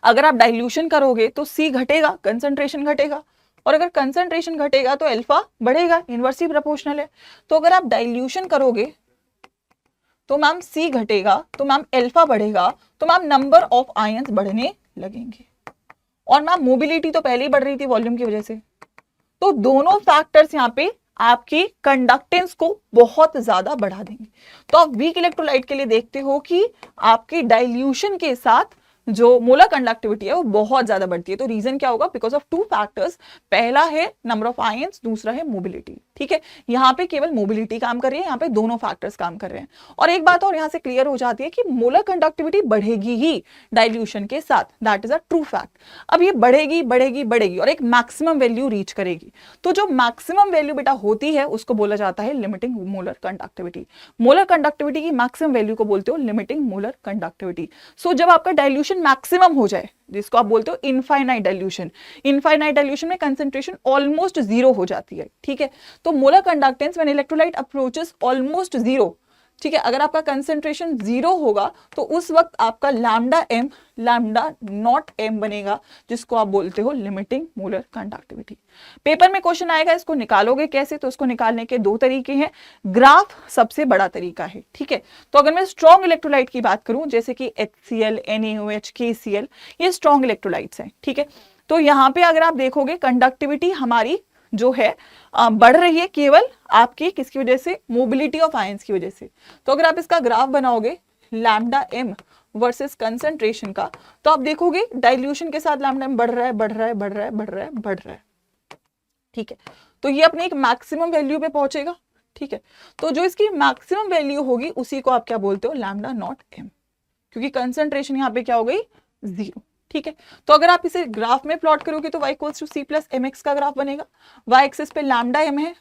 अगर आप डाइल्यूशन करोगे तो C घटेगा, कंसंट्रेशन घटेगा, और अगर कंसंट्रेशन घटेगा तो अल्फा बढ़ेगा, इनवर्सली प्रोपोर्शनल है। तो अगर आप डाइल्यूशन करोगे तो मैम C घटेगा, तो मैम अल्फा बढ़ेगा, तो मैम नंबर ऑफ आयंस बढ़ने लगेंगे, और मैम मोबिलिटी तो पहले ही बढ़ रही थी वॉल्यूम की वजह से। तो दोनों फैक्टर्स यहाँ पे आपकी कंडक्टेंस को बहुत ज्यादा बढ़ा देंगे। तो आप वीक इलेक्ट्रोलाइट के लिए देखते हो कि आपकी डाइल्यूशन के साथ जो मोलर कंडक्टिविटी है वो बहुत ज्यादा बढ़ती है। तो रीजन क्या होगा, बिकॉज ऑफ 2 फैक्टर्स, पहला है नंबर ऑफ आयंस, दूसरा है मोबिलिटी। ठीक है, यहाँ पे केवल मोबिलिटी काम कर रही है, यहाँ पे दोनों फैक्टर्स काम कर रहे हैं। और एक बात और यहाँ से क्लियर हो जाती है कि मोलर कंडक्टिविटी बढ़ेगी ही डाइल्यूशन के साथ, that is a true fact. अब ये बढ़ेगी बढ़ेगी बढ़ेगी और एक मैक्सिमम वैल्यू रीच करेगी। तो जो मैक्सिमम वैल्यू बेटा होती है उसको बोला जाता है limiting molar conductivity. Molar conductivity की मैक्सिमम वैल्यू को बोलते हो लिमिटिंग मोलर कंडक्टिविटी। सो जब आपका डाइल्यूशन मैक्सिमम हो जाए, जिसको आप बोलते हो इनफाइनाइट डाइल्यूशन, इनफाइनाइट डाइल्यूशन में कंसंट्रेशन ऑलमोस्ट 0 हो जाती है। ठीक है, तो molar conductance when electrolyte approaches almost 0, ठीक है, अगर आपका कंसेंट्रेशन 0 होगा तो उस वक्त आपका लैम्डा नॉट m बनेगा, जिसको आप बोलते हो लिमिटिंग मोलर कंडक्टिविटी। पेपर में क्वेश्चन आएगा, इसको निकालोगे कैसे, तो इसको निकालने के 2 तरीके हैं। ग्राफ सबसे बड़ा तरीका है, ठीक है। तो अगर मैं स्ट्रॉन्ग इलेक्ट्रोलाइट की बात करूं, जैसे कि HCl, NaOH, KCl, ये स्ट्रॉन्ग इलेक्ट्रोलाइट्स हैं, ठीक है। तो यहाँ पे अगर आप देखोगे कंडक्टिविटी हमारी जो है बढ़ रही है केवल आपकी किसकी वजह से, मोबिलिटी ऑफ आयंस की वजह से। तो अगर आप इसका ग्राफ बनाओगे लैम्डा m वर्सेस कंसंट्रेशन का, तो आप देखोगे डाइल्यूशन के साथ लैम्डा m बढ़ रहा है, बढ़ रहा है, बढ़ रहा है, बढ़ रहा है, बढ़ रहा है, ठीक है। तो ये अपने एक मैक्सिमम वैल्यू पे पहुंचेगा, ठीक है। तो जो इसकी मैक्सिमम वैल्यू होगी उसी को आप क्या बोलते हो, लैम्डा नॉट m, क्योंकि कंसंट्रेशन यहाँ पे क्या हो गई, 0, ठीक है। तो अगर आप इसे ग्राफ में प्लॉट करोगे तो y equals to c plus mx का ग्राफ बनेगा। y एक्सिस पे लैम्डा m है,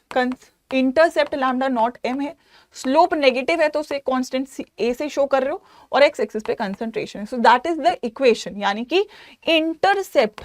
इंटरसेप्ट लैम्डा नॉट m है, स्लोप नेगेटिव है तो उसे कांस्टेंट a से शो कर रहे हो, और x एक्सिस पे कंसंट्रेशन है। So that is the equation, यानी कि intercept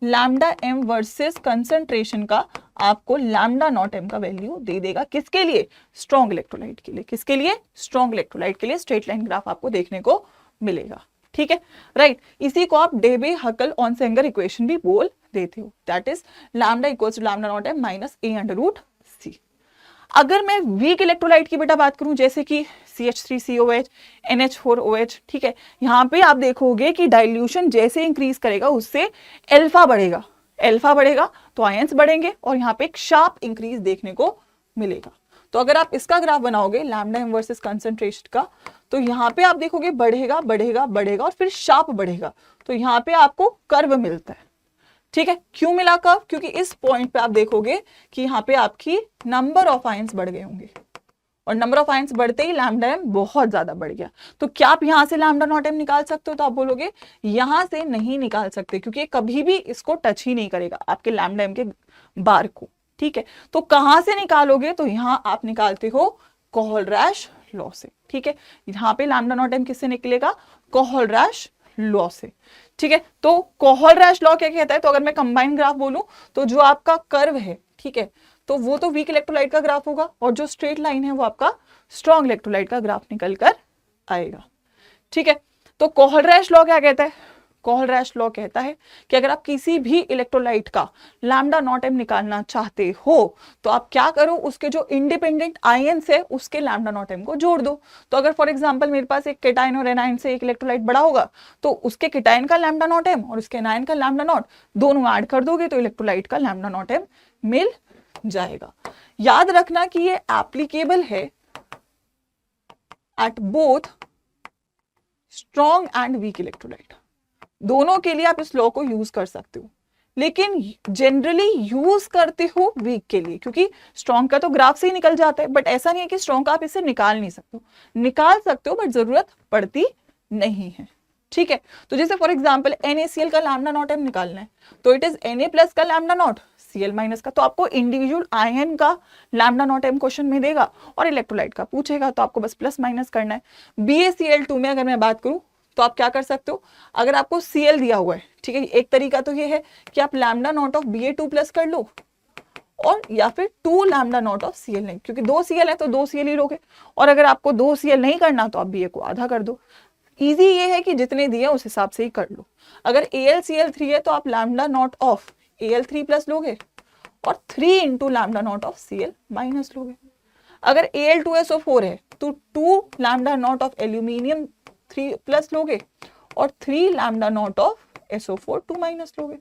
lambda m versus concentration का आपको लैम्डा नॉट m का वैल्यू दे देगा। किसके लिए, स्ट्रॉन्ग इलेक्ट्रोलाइट के लिए। किसके लिए, स्ट्रॉन्ग इलेक्ट्रोलाइट के लिए। स्ट्रेट लाइन ग्राफ आपको देखने को मिलेगा, ठीक है, राइट। इसी को आप डेबे हकल ऑनसेंगर इक्वेशन भी बोल देते हो, that is lambda equals to lambda not m minus a under root c। अगर मैं वीक इलेक्ट्रोलाइट की बेटा बात करूं, जैसे कि CH3COH, NH4OH, ठीक है, यहाँ पे आप देखोगे कि डाइल्यूशन जैसे इंक्रीज करेगा उससे अल्फा बढ़ेगा, अल्फा बढ़ेगा तो आयंस बढ़ेंगे, और यहाँ पे एक शार्प इंक्रीज देखने को मिलेगा। तो अगर आप इसका ग्राफ बनाओगे लैम्डा m वर्सेस कंसंट्रेशन का, तो यहाँ पे आप देखोगे बढ़ेगा, बढ़ेगा, बढ़ेगा, और फिर शार्प बढ़ेगा। तो यहाँ पे आपको कर्व मिलता है, ठीक है। क्यों मिला कर्व, क्योंकि इस पॉइंट पे आप देखोगे कि यहाँ पे आपकी नंबर ऑफ आयंस बढ़ गए होंगे, और नंबर ऑफ आयंस बढ़ते ही लैम्डा m बहुत ज्यादा बढ़ गया। तो क्या आप यहाँ से लैम्डा नॉट m निकाल सकते हो, तो आप बोलोगे यहाँ से नहीं निकाल सकते, क्योंकि कभी भी इसको टच ही नहीं करेगा आपके लैम्डा m के बार को, ठीक है। तो कहां से निकालोगे, तो यहाँ आप निकालते हो कोहलरैश लॉ से, ठीक है। यहाँ पे लैम्डा नॉट m किससे निकलेगा, कोहलरैश लॉ से, ठीक है। तो कोहलरैश लॉ क्या कहता है, तो अगर मैं कंबाइन ग्राफ बोलूं तो जो आपका कर्व है, ठीक है, तो वो तो वीक इलेक्ट्रोलाइट का ग्राफ होगा, और जो स्ट्रेट लाइन है वो आपका स्ट्रॉन्ग इलेक्ट्रोलाइट का ग्राफ निकल कर आएगा, ठीक है। तो कोहलरैश लॉ क्या कहता है, कोहलरैश लॉ कहता है कि अगर आप किसी भी इलेक्ट्रोलाइट का लैम्डा नॉट m निकालना चाहते हो तो आप क्या करो, उसके जो इंडिपेंडेंट आयंस है उसके लैम्डा नॉट m को जोड़ दो। तो अगर फॉर एग्जांपल मेरे पास एक केटाइन और एनाइन से एक इलेक्ट्रोलाइट बड़ा होगा, तो उसके केटाइन का लैम्डा नॉट m और उसके एनाइन का लैम्डा नॉट दोनों ऐड कर दोगे तो इलेक्ट्रोलाइट का लैम्डा नॉट m मिल जाएगा। याद रखना कि ये एप्लीकेबल है at both strong and weak electrolyte, दोनों के लिए आप इस लॉ को यूज कर सकते हो, लेकिन जनरली यूज करते हो वीक के लिए, क्योंकि स्ट्रॉन्ग का तो ग्राफ से ही निकल जाता है, बट ऐसा नहीं है कि स्ट्रॉन्ग का आप इससे निकाल नहीं सकते हो, निकाल सकते हो बट जरूरत पड़ती नहीं है, ठीक है। तो जैसे फॉर एग्जांपल NaCl का लैम्डा नॉट m निकालना है, तो इट इज Na प्लस का लैम्डा नॉट Cl माइनस का, तो आपको इंडिविजुअल आयन का लैम्डा नॉट m क्वेश्चन में देगा और इलेक्ट्रोलाइट का पूछेगा, तो आपको बस प्लस माइनस करना है। BaCl2 में अगर मैं बात करूं तो आप क्या कर सकते हो, अगर आपको Cl दिया हुआ है, ठीक है, एक तरीका तो ये है कि आप lambda naught of Ba2 plus कर लो, और या फिर 2 लैम्डा नॉट ऑफ Cl नहीं, क्योंकि 2 Cl है तो 2 Cl ही लोगे, और अगर आपको 2 Cl नहीं करना तो आप Ba को आधा कर दो। इजी ये है कि जितने दिए उस हिसाब से ही कर लो। अगर AlCl3 है तो आप lambda naught of Al3 plus लोगे और 3 into lambda naught of Cl minus लोगे। अगर Al2SO4 है तो 2 lambda naught of aluminium 3 plus लोगे और 3 lambda naught of SO4 2 minus लोगे।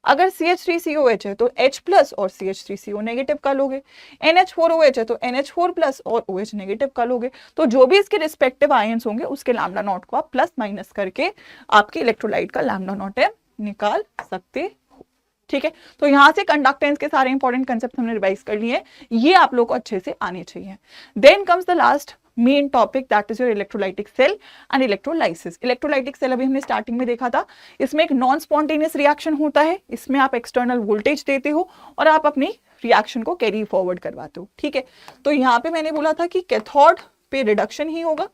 अगर CH3COH है तो H प्लस और CH3CO नेगेटिव का लोगे। NH4OH है तो NH4 प्लस और OH नेगेटिव का लोगे। तो जो भी इसके रिस्पेक्टिव आयंस होंगे उसके लैम्डा नॉट को आप प्लस माइनस करके आपके इलेक्ट्रोलाइट का लैम्डा नॉट निकाल सकते हो। ठीक है, तो यहाँ से कंडक्टेंस के सारे इंपॉर्टेंट कंसेप्ट हमने रिवाइज कर लिए, ये आप लोग को अच्छे से आने चाहिए। Then comes the last main topic, that is your electrolytic cell and electrolysis. Electrolytic cell अभी हमने स्टार्टिंग में देखा था, इसमें एक नॉन स्पॉन्टेनियस रिएक्शन होता है, इसमें आप एक्सटर्नल वोल्टेज देते हो और आप अपनी रिएक्शन को कैरी फॉरवर्ड करवाते हो। ठीक है, तो यहाँ पे मैंने बोला था कि कैथोड पे रिडक्शन ही होगा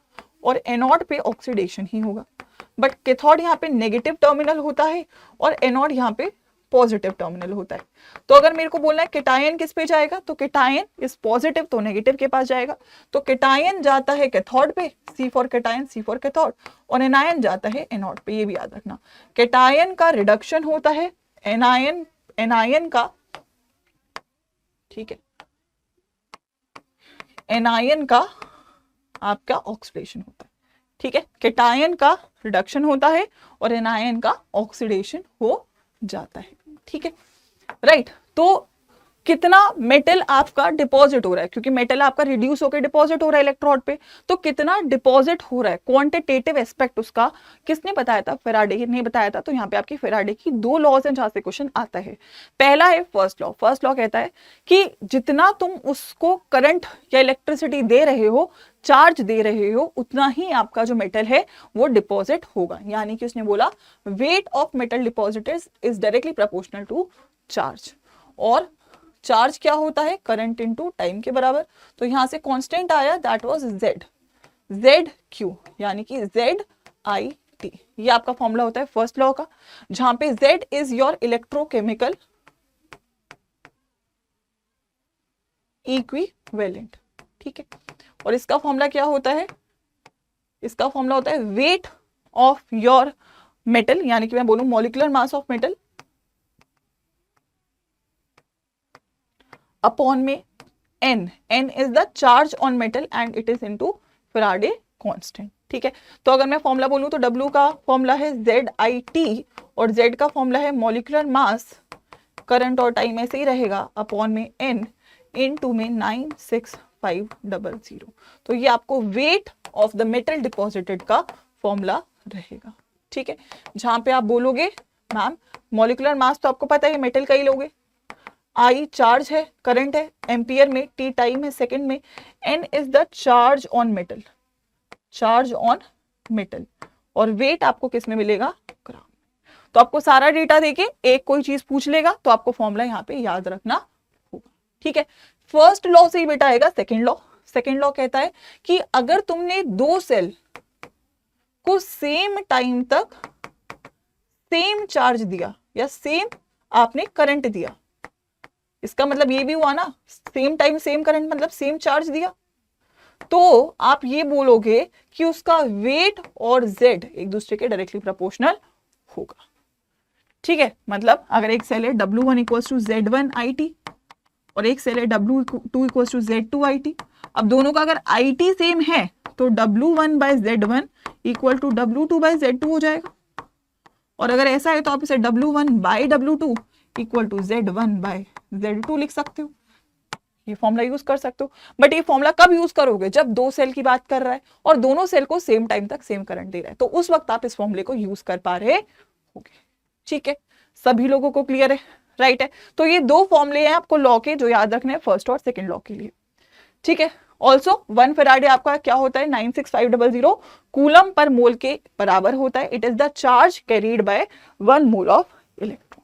और एनोड पे ऑक्सीडेशन ही होगा, बट कैथोड यहाँ पे नेगेटिव टर्मिनल होता है और एनोड यहाँ पे पॉजिटिव टर्मिनल होता है। तो अगर मेरे को बोलना है केटायन किस पे जाएगा, तो केटायन इस पॉजिटिव तो नेगेटिव के पास जाएगा। तो केटायन जाता है कैथोड पे, C for cation, C for cathode, और एनायन जाता है एनोड पे। ये भी याद रखना, केटायन का रिडक्शन होता है, एनायन का, ठीक है, एनायन का आपका ऑक्सीडेशन होता है। ठीक है, केटायन का रिडक्शन होता है और एनायन का ऑक्सीडेशन हो जाता है। ठीक है, राइट। तो कितना मेटल आपका डिपॉजिट हो रहा है, क्योंकि मेटल आपका रिड्यूस होकर डिपॉजिट हो रहा है इलेक्ट्रोड पे, तो कितना डिपॉजिट हो रहा है, क्वांटिटेटिव एस्पेक्ट उसका किसने बताया था, फेराडे ने बताया था। तो यहाँ पे आपकी फेराडे की दो लॉज हैं जहां से क्वेश्चन आता है। पहला है फर्स्ट लॉ। फर्स्ट लॉ कहता है कि जितना तुम उसको करंट या इलेक्ट्रिसिटी दे रहे हो, चार्ज दे रहे हो, उतना ही आपका जो मेटल है वो डिपॉजिट होगा। यानी कि उसने बोला weight of metal deposited is directly proportional to charge, और चार्ज क्या होता है, करंट इनटू टाइम के बराबर। तो यहां से कांस्टेंट आया, that was Z, Z Q, यानी कि जेड आई टी। ये आपका फॉर्मूला होता है फर्स्ट लॉ का, जहां पे Z is your electrochemical equivalent. ठीक है, और इसका फॉर्मूला क्या होता है, इसका फॉर्मूला होता है वेट ऑफ योर मेटल, यानी कि मैं बोलूं molecular mass of metal upon में n, n is the charge on metal and it is into Faraday constant। ठीक है, तो अगर मैं फॉर्मूला बोलूं तो W का फॉर्मूला है ZIT और Z का फॉर्मूला है मॉलिक्यूलर मास, करंट और टाइम ऐसे ही रहेगा, अपॉन में n इनटू में 96500। तो ये आपको weight of the metal deposited का फॉर्मूला रहेगा। ठीक है, जहां पे आप बोलोगे मैम मॉलिक्यूलर मास तो आपको पता है मेटल का ही लोगे, आई चार्ज है, करंट है एम्पियर में, टी टाइम है सेकंड में, N is the charge on metal, charge on metal, और वेट आपको किस में मिलेगा, ग्राम। तो आपको सारा डेटा देके एक कोई चीज पूछ लेगा तो आपको फॉर्मूला यहाँ पे याद रखना होगा। ठीक है, फर्स्ट लॉ से ही बेटा आएगा सेकेंड लॉ। सेकेंड लॉ कहता है कि अगर तुमने दो सेल को सेम टाइम तक सेम चार्ज दिया या सेम आपने करंट दिया, इसका मतलब ये भी हुआ ना, सेम टाइम सेम करंट मतलब सेम चार्ज दिया, तो आप ये बोलोगे कि उसका वेट और जेड एक दूसरे के डायरेक्टली प्रोपोर्शनल होगा। ठीक है, मतलब अगर एक सेल है W1 इक्वल्स टू Z1IT और एक सेल है W2 इक्वल्स टू Z2IT, अब दोनों का अगर IT सेम है तो W1 bye Z1 equal to W2 bye Z2 हो जाएगा, और अगर ऐसा है तो आप इसे W1 bye W2 equal to Z1 bye Z2 लिख सकते हो। ये फॉर्मूला यूज कर सकते हो, बट ये फॉर्मूला कब यूज करोगे, जब दो सेल की बात कर रहा है और दोनों सेल को सेम टाइम तक सेम करंट दे रहा है, तो उस वक्त आप इस फॉर्मूले को यूज कर पा रहे होगे। ठीक है, सभी लोगों को क्लियर है, राइट है। तो ये दो फॉर्मूले हैं आपको लॉ के जो याद रखने हैं फर्स्ट और सेकेंड लॉ के लिए। ठीक है, ऑल्सो 1 फेराडे आपका क्या होता है, 96500 कूलम पर मोल के बराबर होता है। It is the charge carried bye 1 mole of electron.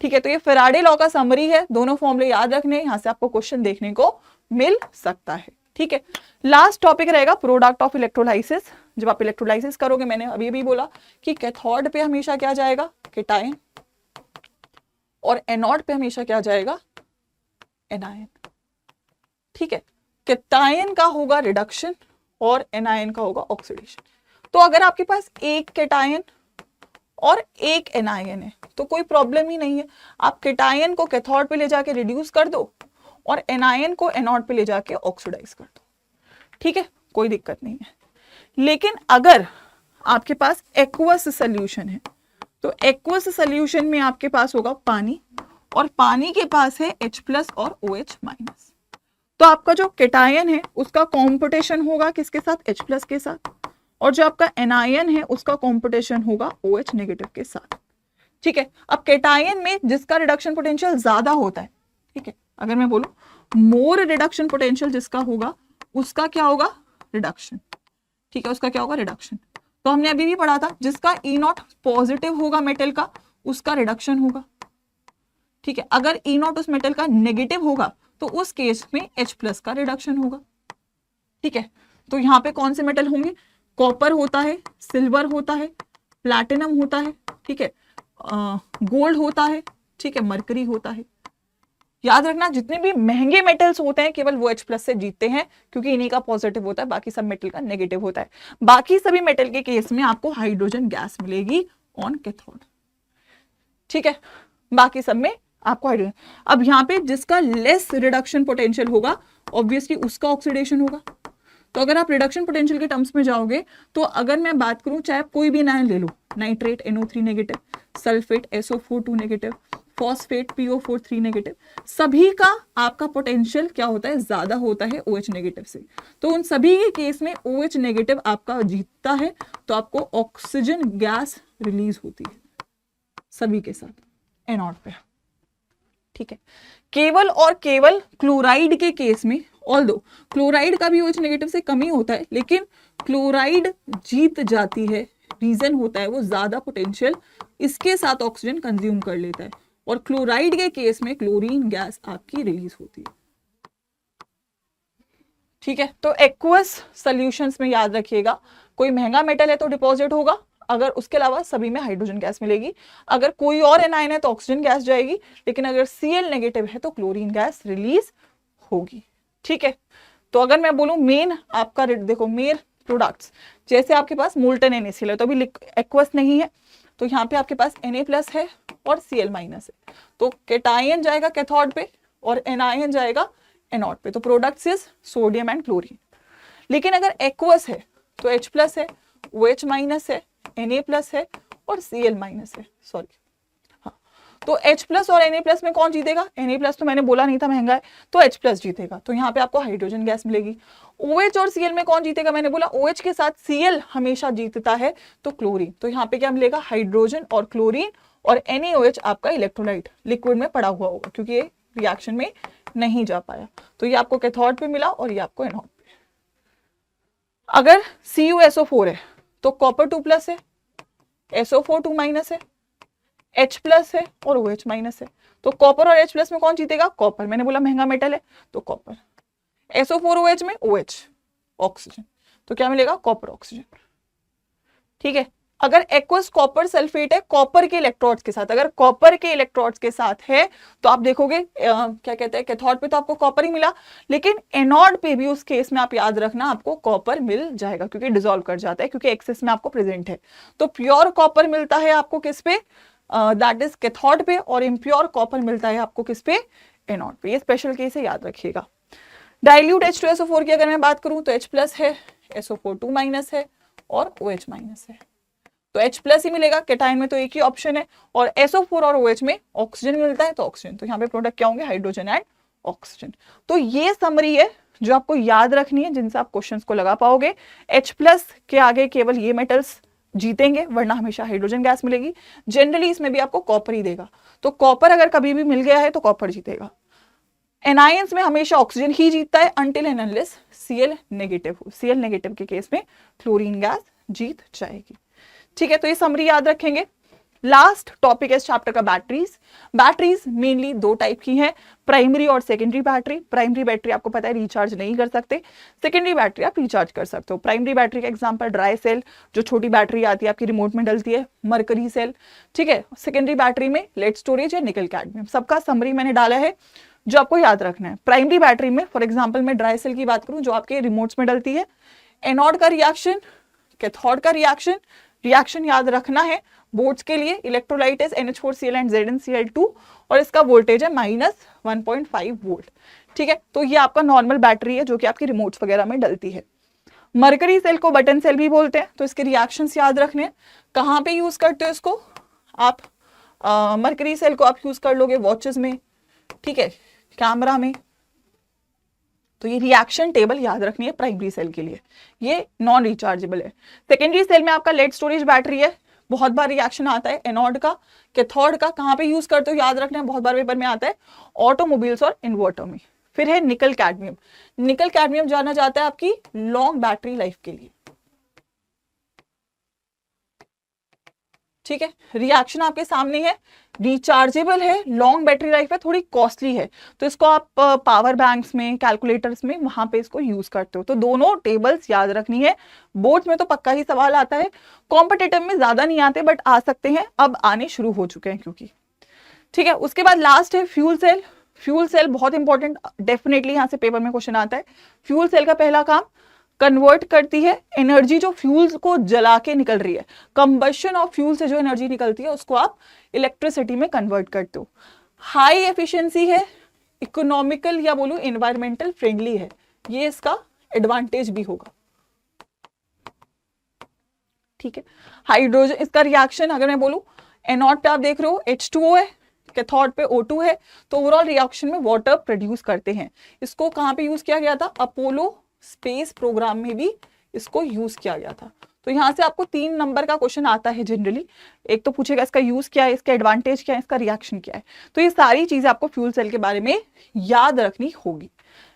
ठीक है, तो ये फेराडे लॉ का समरी है, दोनों फॉर्मूले याद रखने, यहां से आपको क्वेश्चन देखने को मिल सकता है। ठीक है, लास्ट टॉपिक रहेगा प्रोडक्ट ऑफ इलेक्ट्रोलाइसिस। जब आप इलेक्ट्रोलाइसिस करोगे, मैंने अभी भी बोला कि कैथोड पे हमेशा क्या जाएगा, केटायन, और एनोड पे हमेशा क्या जाएगा, एनायन। ठीक है, केटायन का होगा रिडक्शन और एनायन का होगा ऑक्सीडेशन। तो अगर आपके पास एक केटायन और एक एनायन है तो कोई प्रॉब्लम ही नहीं है, आप केटायन को कैथोड पे ले जाके रिड्यूस कर दो और एनायन को एनोड पे ले जाके ऑक्सीडाइज कर दो। ठीक है, कोई दिक्कत नहीं है। लेकिन अगर आपके पास एक्वस सोल्यूशन है तो एक्वस सोल्यूशन में आपके पास होगा पानी, और पानी के पास है H+ और OH-। तो आपका जो केटायन है उसका कॉम्पिटिशन होगा किसके साथ, H+ के साथ, और जो आपका एनायन है उसका कॉम्पिटिशन होगा OH- नेगेटिव के साथ। ठीक है, अब केटायन में जिसका रिडक्शन पोटेंशियल ज्यादा होता है, ठीक है, अगर मैं बोलूं मोर रिडक्शन पोटेंशियल जिसका होगा उसका क्या होगा, रिडक्शन। ठीक है, उसका क्या होगा, रिडक्शन। तो हमने अभी भी पढ़ा था जिसका E0 पॉजिटिव होगा मेटल का उसका रिडक्शन होगा। ठीक है, अगर E0 उस मेटल का नेगेटिव होगा तो उस केस में H+ का रिडक्शन होगा। ठीक है, तो यहाँ पे कौन से मेटल होंगे, कॉपर होता है, सिल्वर होता है, प्लैटिनम होता है, ठीक है, गोल्ड होता है, ठीक है, मरकरी होता है। याद रखना जितने भी महंगे मेटल्स होते हैं केवल वो H+ से जीतते हैं, क्योंकि इन्हीं का पॉजिटिव होता है, बाकी सब मेटल का नेगेटिव होता है। बाकी सभी मेटल के केस में आपको हाइड्रोजन गैस मिलेगी ऑन कैथोड, ठीक है, बाकी सब में आपको हाइड्रोजन। अब यहाँ पे जिसका लेस रिडक्शन पोटेंशियल होगा ऑब्वियसली उसका ऑक्सीडेशन होगा। तो अगर आप रिडक्शन पोटेंशियल के टर्म्स में जाओगे तो अगर मैं बात करूं, चाहे आप कोई भी नाइट्रेट ले लो, nitrate NO3 negative, sulphate SO4 2 negative, phosphate PO4 3 negative, सभी का आपका पोटेंशियल क्या होता है, ज्यादा होता है OH नेगेटिव से। तो उन सभी के केस में OH नेगेटिव आपका जीतता है, तो आपको ऑक्सीजन गैस रिलीज होती है सभी के साथ एनोड पे, ठीक है। केवल और केवल क्लोराइड के केस में, ऑल्दो क्लोराइड का भी OH नेगेटिव से कम ही होता है, लेकिन क्लोराइड जीत जाती है। रीजन होता है वो ज्यादा पोटेंशियल इसके साथ ऑक्सीजन कंज्यूम कर लेता है, और क्लोराइड के केस में क्लोरीन गैस आपकी रिलीज होती है, ठीक है। तो एक्वस सॉल्यूशंस में याद रखिएगा, कोई महंगा मेटल है तो डिपॉजिट होगा, अगर उसके अलावा सभी में हाइड्रोजन गैस मिलेगी। अगर कोई और एनायन है तो ऑक्सीजन गैस जाएगी, लेकिन अगर Cl नेगेटिव है तो क्लोरीन गैस रिलीज होगी, ठीक है। तो अगर मैं बोलूं मेन आपका देखो मेन प्रोडक्ट्स, जैसे आपके पास मोल्टन NaCl है तो अभी एक्वस नहीं है, तो यहाँ पे आपके पास Na+ है और Cl- है, तो कैटायन जाएगा कैथोड पे और एनायन जाएगा एनोड पे। तो products is sodium and chlorine. लेकिन अगर एक्वस है तो H+ है, OH- है, Na+ है और Cl- है, सॉरी हाँ। तो H+ और Na+ में कौन जीतेगा, Na+ तो मैंने बोला नहीं था महंगा है, तो H+ जीतेगा, तो यहाँ पे आपको हाइड्रोजन गैस मिलेगी। OH और Cl में कौन जीतेगा, मैंने बोला OH के साथ Cl हमेशा जीतता है, तो क्लोरीन, तो यहाँ पे क्या मिलेगा, हाइड्रोजन और क्लोरीन, और NaOH आपका इलेक्ट्रोलाइट लिक्विड में पड़ा हुआ होगा, क्योंकि ये रिएक्शन में नहीं जा पाया, तो ये आपको कैथोड पे मिला और ये आपको एनोड पे। अगर CuSO4 है तो कॉपर 2+ है, SO4 2- है, H+ है और OH- है, तो कॉपर और H+ में कौन जीतेगा, कॉपर, मैंने बोला महंगा मेटल है तो कॉपर। SO4OH में OH ऑक्सीजन, तो क्या मिलेगा, कॉपर ऑक्सीजन, ठीक है। अगर एक्वस कॉपर सल्फेट है कॉपर के इलेक्ट्रोड्स के साथ, अगर कॉपर के इलेक्ट्रोड्स के साथ है तो आप देखोगे क्या कहते हैं, कैथोड पे तो आपको कॉपर ही मिला, लेकिन एनोड पे भी उस केस में आप याद रखना आपको कॉपर मिल जाएगा, क्योंकि डिसॉल्व कर जाता है, क्योंकि एक्सेस में आपको प्रेजेंट है। तो प्योर कॉपर मिलता है आपको किस पे, दैट इज कैथोड पे, और इम्प्योर कॉपर मिलता है आपको किस पे, एनोड पे। ये स्पेशल केस है, याद रखिएगा। डाइल्यूट H2SO4 की अगर मैं बात करूं तो H+ है, SO4 2- है और OH- है, तो H+ ही मिलेगा, कैटायन में तो एक ही ऑप्शन है, और SO4 और OH में ऑक्सीजन मिलता है, तो ऑक्सीजन, तो यहाँ पे प्रोडक्ट क्या होंगे, हाइड्रोजन एंड ऑक्सीजन। तो ये समरी है जो आपको याद रखनी है, जिनसे आप क्वेश्चंस को लगा पाओगे। H+ के आगे केवल ये मेटल्स जीतेंगे, वरना हमेशा हाइड्रोजन गैस मिलेगी। जनरली इसमें भी आपको कॉपर ही देगा, तो कॉपर अगर कभी भी मिल गया है तो कॉपर जीतेगा। एनायंस में हमेशा ऑक्सीजन ही जीतता है until and unless Cl negative हो। Cl नेगेटिव के केस में क्लोरीन गैस जीत जाएगी, ठीक है। तो ये समरी याद रखेंगे। लास्ट टॉपिक है इस चैप्टर का बैटरीज। बैटरीज मेनली दो टाइप की हैं, प्राइमरी और सेकेंडरी बैटरी। प्राइमरी बैटरी आपको पता है रिचार्ज नहीं कर सकते, सेकेंडरी बैटरी आप रिचार्ज कर सकते हो। प्राइमरी बैटरी का एग्जांपल ड्राई सेल, जो छोटी बैटरी आती है आपकी रिमोट में डलती है, मरकरी सेल, ठीक है। सेकेंडरी बैटरी में लेड स्टोरेज है, निकल कैडमियम। सबका समरी मैंने डाला है जो आपको याद रखना है। प्राइमरी बैटरी में फॉर एग्जाम्पल मैं ड्राई सेल की बात करूं जो आपके रिमोट्स में डलती है, एनोड का रिएक्शन, कैथोड का रिएक्शन, रिएक्शन याद रखना है बोर्ड्स के लिए। Electrolyte is NH4Cl and ZnCl2 और इसका वोल्टेज है -1.5 वोल्ट, ठीक है। तो ये आपका नॉर्मल बैटरी है जो कि आपकी रिमोट्स वगैरह में डलती है। मरकरी सेल को बटन सेल भी बोलते हैं, तो इसके रिएक्शंस याद रखने हैं। कहाँ पे यूज करते हो इसको आप, मरकरी सेल को आप यूज कर लोगे वॉचेस में, ठीक है, कैमरा में। तो ये रिएक्शन टेबल याद रखनी है प्राइमरी सेल के लिए, ये नॉन रिचार्जेबल है। सेकेंडरी सेल में आपका लेड स्टोरेज बैटरी है, बहुत बार रिएक्शन आता है एनोड का, कैथोड का। कहाँ पे यूज करते हो याद रखना है, बहुत बार पेपर में आता है, ऑटोमोबाइल्स और इन्वर्टर में। फिर है निकल कैडमियम। निकल कैडमियम जाना जाता है आपकी लॉन्ग बैटरी लाइफ के लिए, ठीक है। रिएक्शन आपके सामने है, रिचार्जेबल है, लॉन्ग बैटरी लाइफ है, थोड़ी कॉस्टली है, तो इसको आप पावर बैंक्स में, कैलकुलेटर्स में, वहां पे इसको यूज करते हो। तो दोनों टेबल्स याद रखनी है। बोर्ड्स में तो पक्का ही सवाल आता है, कॉम्पिटिटिव में ज्यादा नहीं आते बट आ सकते हैं, अब आने शुरू हो चुके हैं क्योंकि, ठीक है, उसके बाद लास्ट है फ्यूल सेल। फ्यूल सेल बहुत इंपॉर्टेंट, डेफिनेटली यहाँ से पेपर में क्वेश्चन आता है। फ्यूल सेल का पहला काम कन्वर्ट करती है एनर्जी जो फ्यूल्स को जला के निकल रही है, कंबशन ऑफ फ्यूल से जो एनर्जी निकलती है उसको आप इलेक्ट्रिसिटी में कन्वर्ट करते हो। हाई एफिशिएंसी है, इकोनॉमिकल या बोलूं एनवायरमेंटल फ्रेंडली है, ये इसका एडवांटेज भी होगा। ठीक है, हाइड्रोजन, इसका रिएक्शन अगर मैं बोलूं एनोड पे आप देख रहे हो H2O है, कैथोड पे O2 है, तो ओवरऑल रिएक्शन में वाटर प्रोड्यूस करते हैं। इसको कहाँ पे यूज किया गया था? अपोलो स्पेस प्रोग्राम में भी इसको यूज किया गया था। तो यहाँ से आपको 3 नंबर का क्वेश्चन आता है जनरली। एक तो पूछेगा इसका यूज क्या है, इसका एडवांटेज क्या है, इसका रिएक्शन क्या है। तो ये सारी चीजें आपको फ्यूल सेल के बारे में याद रखनी होगी।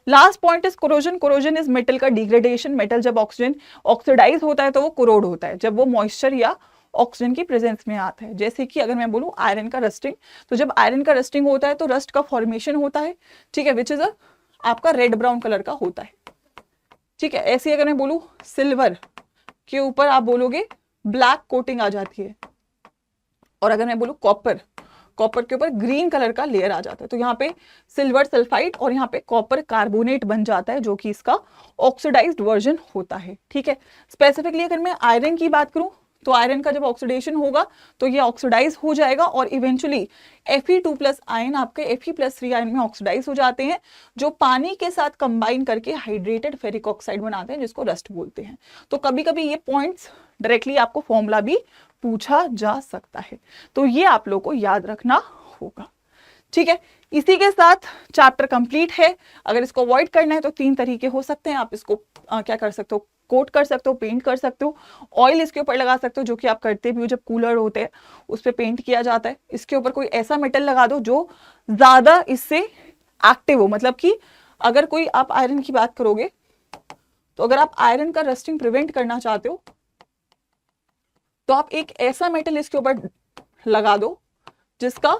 Last point is corrosion. Corrosion is metal का डिग्रेडेशन। मेटल जब ऑक्सीजन ऑक्सीडाइज होता है तो वो कोरोड होता है, जब वो मॉइस्चर या ऑक्सीजन की प्रेजेंस में आता है। जैसे कि अगर मैं बोलूं आयरन का रस्टिंग, तो जब आयरन का रस्टिंग होता है तो रस्ट का फॉर्मेशन होता है, ठीक है, विच इज आपका रेड ब्राउन कलर का होता है। ठीक है, ऐसे अगर मैं बोलूं सिल्वर के ऊपर आप बोलोगे ब्लैक कोटिंग आ जाती है, और अगर मैं बोलूं कॉपर, कॉपर के ऊपर ग्रीन कलर का लेयर आ जाता है। तो यहाँ पे सिल्वर सल्फाइड और यहाँ पे कॉपर कार्बोनेट बन जाता है, जो कि इसका ऑक्सीडाइज्ड वर्जन होता है। ठीक है, स्पेसिफिकली अगर मैं आयरन की बात करूं तो आयरन का जब ऑक्सीडेशन होगा तो ये ऑक्सीडाइज हो जाएगा और इवेंचुअली Fe2+ आयन आपके Fe+3 आयन में ऑक्सीडाइज हो जाते हैं, जो पानी के साथ कंबाइन करके हाइड्रेटेड फेरिक ऑक्साइड बनाते हैं, जिसको रस्ट बोलते हैं। तो कभी कभी ये पॉइंट्स डायरेक्टली आपको फॉर्मूला भी पूछा जा सकता है, तो ये आप लोग को याद रखना होगा। ठीक है, इसी के साथ चैप्टर कंप्लीट है। अगर इसको अवॉइड करना है तो 3 तरीके हो सकते हैं। आप इसको क्या कर सकते हो, कोट कर सकते हो, पेंट कर सकते हो, ऑयल इसके ऊपर लगा सकते हो, जो कि आप करते भी हो जब कूलर होते हैं उस पर पेंट किया जाता है। इसके ऊपर कोई ऐसा मेटल लगा दो जो ज्यादा इससे एक्टिव हो, मतलब कि अगर कोई आप आयरन की बात करोगे तो अगर आप आयरन का रस्टिंग प्रिवेंट करना चाहते हो तो आप एक ऐसा मेटल इसके ऊपर लगा दो जिसका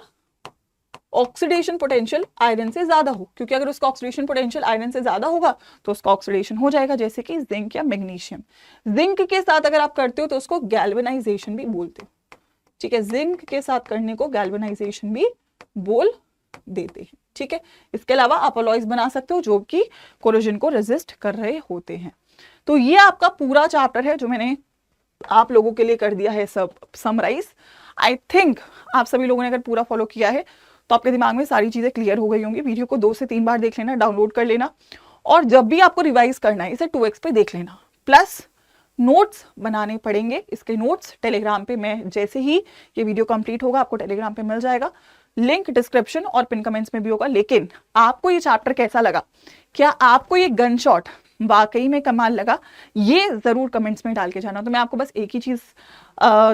ऑक्सीडेशन पोटेंशियल आयरन से ज्यादा हो, क्योंकि अगर उसका ऑक्सीडेशन पोटेंशियल आयरन से ज्यादा होगा तो उसका ऑक्सीडेशन हो जाएगा, जैसे कि जिंक या मैग्नीशियम। जिंक के साथ अगर आप करते हो तो उसको गैल्वेनाइजेशन भी बोलते हो। ठीक है, जिंक के साथ करने को गैल्वेनाइजेशन भी बोल देते हैं। ठीक है, इसके अलावा आप अलॉयज बना सकते हो जो कि कोरोजन को रेजिस्ट कर रहे होते हैं। तो ये आपका पूरा चैप्टर है जो मैंने आप लोगों के लिए कर दिया है सब समराइज। आई थिंक आप सभी लोगों ने अगर पूरा फॉलो किया है तो आपके दिमाग में सारी चीजें क्लियर हो गई होंगी। वीडियो को 2 से 3 बार देख लेना, डाउनलोड कर लेना, और जब भी आपको रिवाइज करना है इसे 2x पे देख लेना। प्लस नोट्स बनाने पड़ेंगे। इसके नोट्स टेलीग्राम पे, मैं जैसे ही ये वीडियो कंप्लीट होगा आपको टेलीग्राम पे मिल जाएगा, लिंक डिस्क्रिप्शन और पिन कमेंट्स में भी होगा। लेकिन आपको ये चैप्टर कैसा लगा, क्या आपको ये गन शॉट वाकई में कमाल लगा, ये जरूर कमेंट्स में डाल के जाना। तो मैं आपको बस एक ही चीज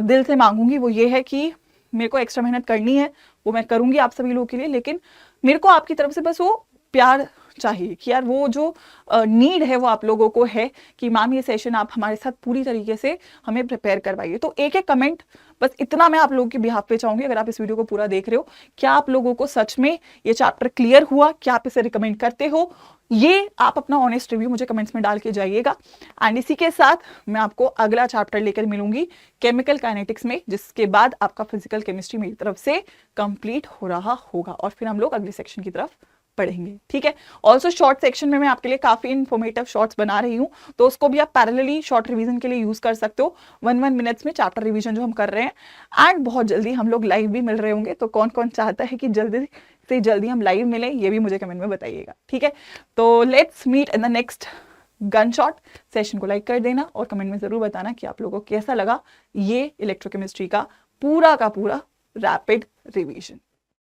दिल से मांगूंगी, वो ये है कि मेरे को एक्स्ट्रा मेहनत करनी है, वो मैं करूंगी आप सभी लोगों के लिए, लेकिन मेरे को आपकी तरफ से बस वो प्यार चाहिए कि यार वो जो नीड है वो आप लोगों को है कि मैम ये सेशन आप हमारे साथ पूरी तरीके से हमें प्रिपेयर करवाइए। तो एक एक कमेंट, बस इतना मैं आप लोगों के बिहाफ पे चाहूंगी। अगर आप इस वीडियो को पूरा देख रहे हो, क्या आप लोगों को सच में ये चैप्टर क्लियर हुआ, क्या आप इसे रिकमेंड करते हो, ये आप अपना ऑनेस्ट रिव्यू मुझे कमेंट्स में डाल के जाइएगा। एंड इसी के साथ मैं आपको अगला चैप्टर लेकर मिलूंगी केमिकल काइनेटिक्स में, जिसके बाद आपका फिजिकल केमिस्ट्री मेरी तरफ से कंप्लीट हो रहा होगा और फिर हम लोग अगले सेक्शन की तरफ पढ़ेंगे। ठीक है, ऑल्सो शॉर्ट सेक्शन में मैं आपके लिए काफी इन्फॉर्मेटिव शॉर्ट्स बना रही हूँ, तो उसको भी आप पैरेलली शॉर्ट रिवीजन के लिए यूज कर सकते हो। 1 मिनट्स में चैप्टर रिवीजन जो हम कर रहे हैं। एंड बहुत जल्दी हम लोग लाइव भी मिल रहे होंगे, तो कौन कौन चाहता है कि जल्दी से जल्दी हम लाइव मिलें, ये भी मुझे कमेंट में बताइएगा। ठीक है, तो let's meet in the next gun shot. Session को लाइक कर देना और कमेंट में जरूर बताना कि आप लोगों को कैसा लगा ये इलेक्ट्रोकेमिस्ट्री का पूरा रैपिड रिवीजन।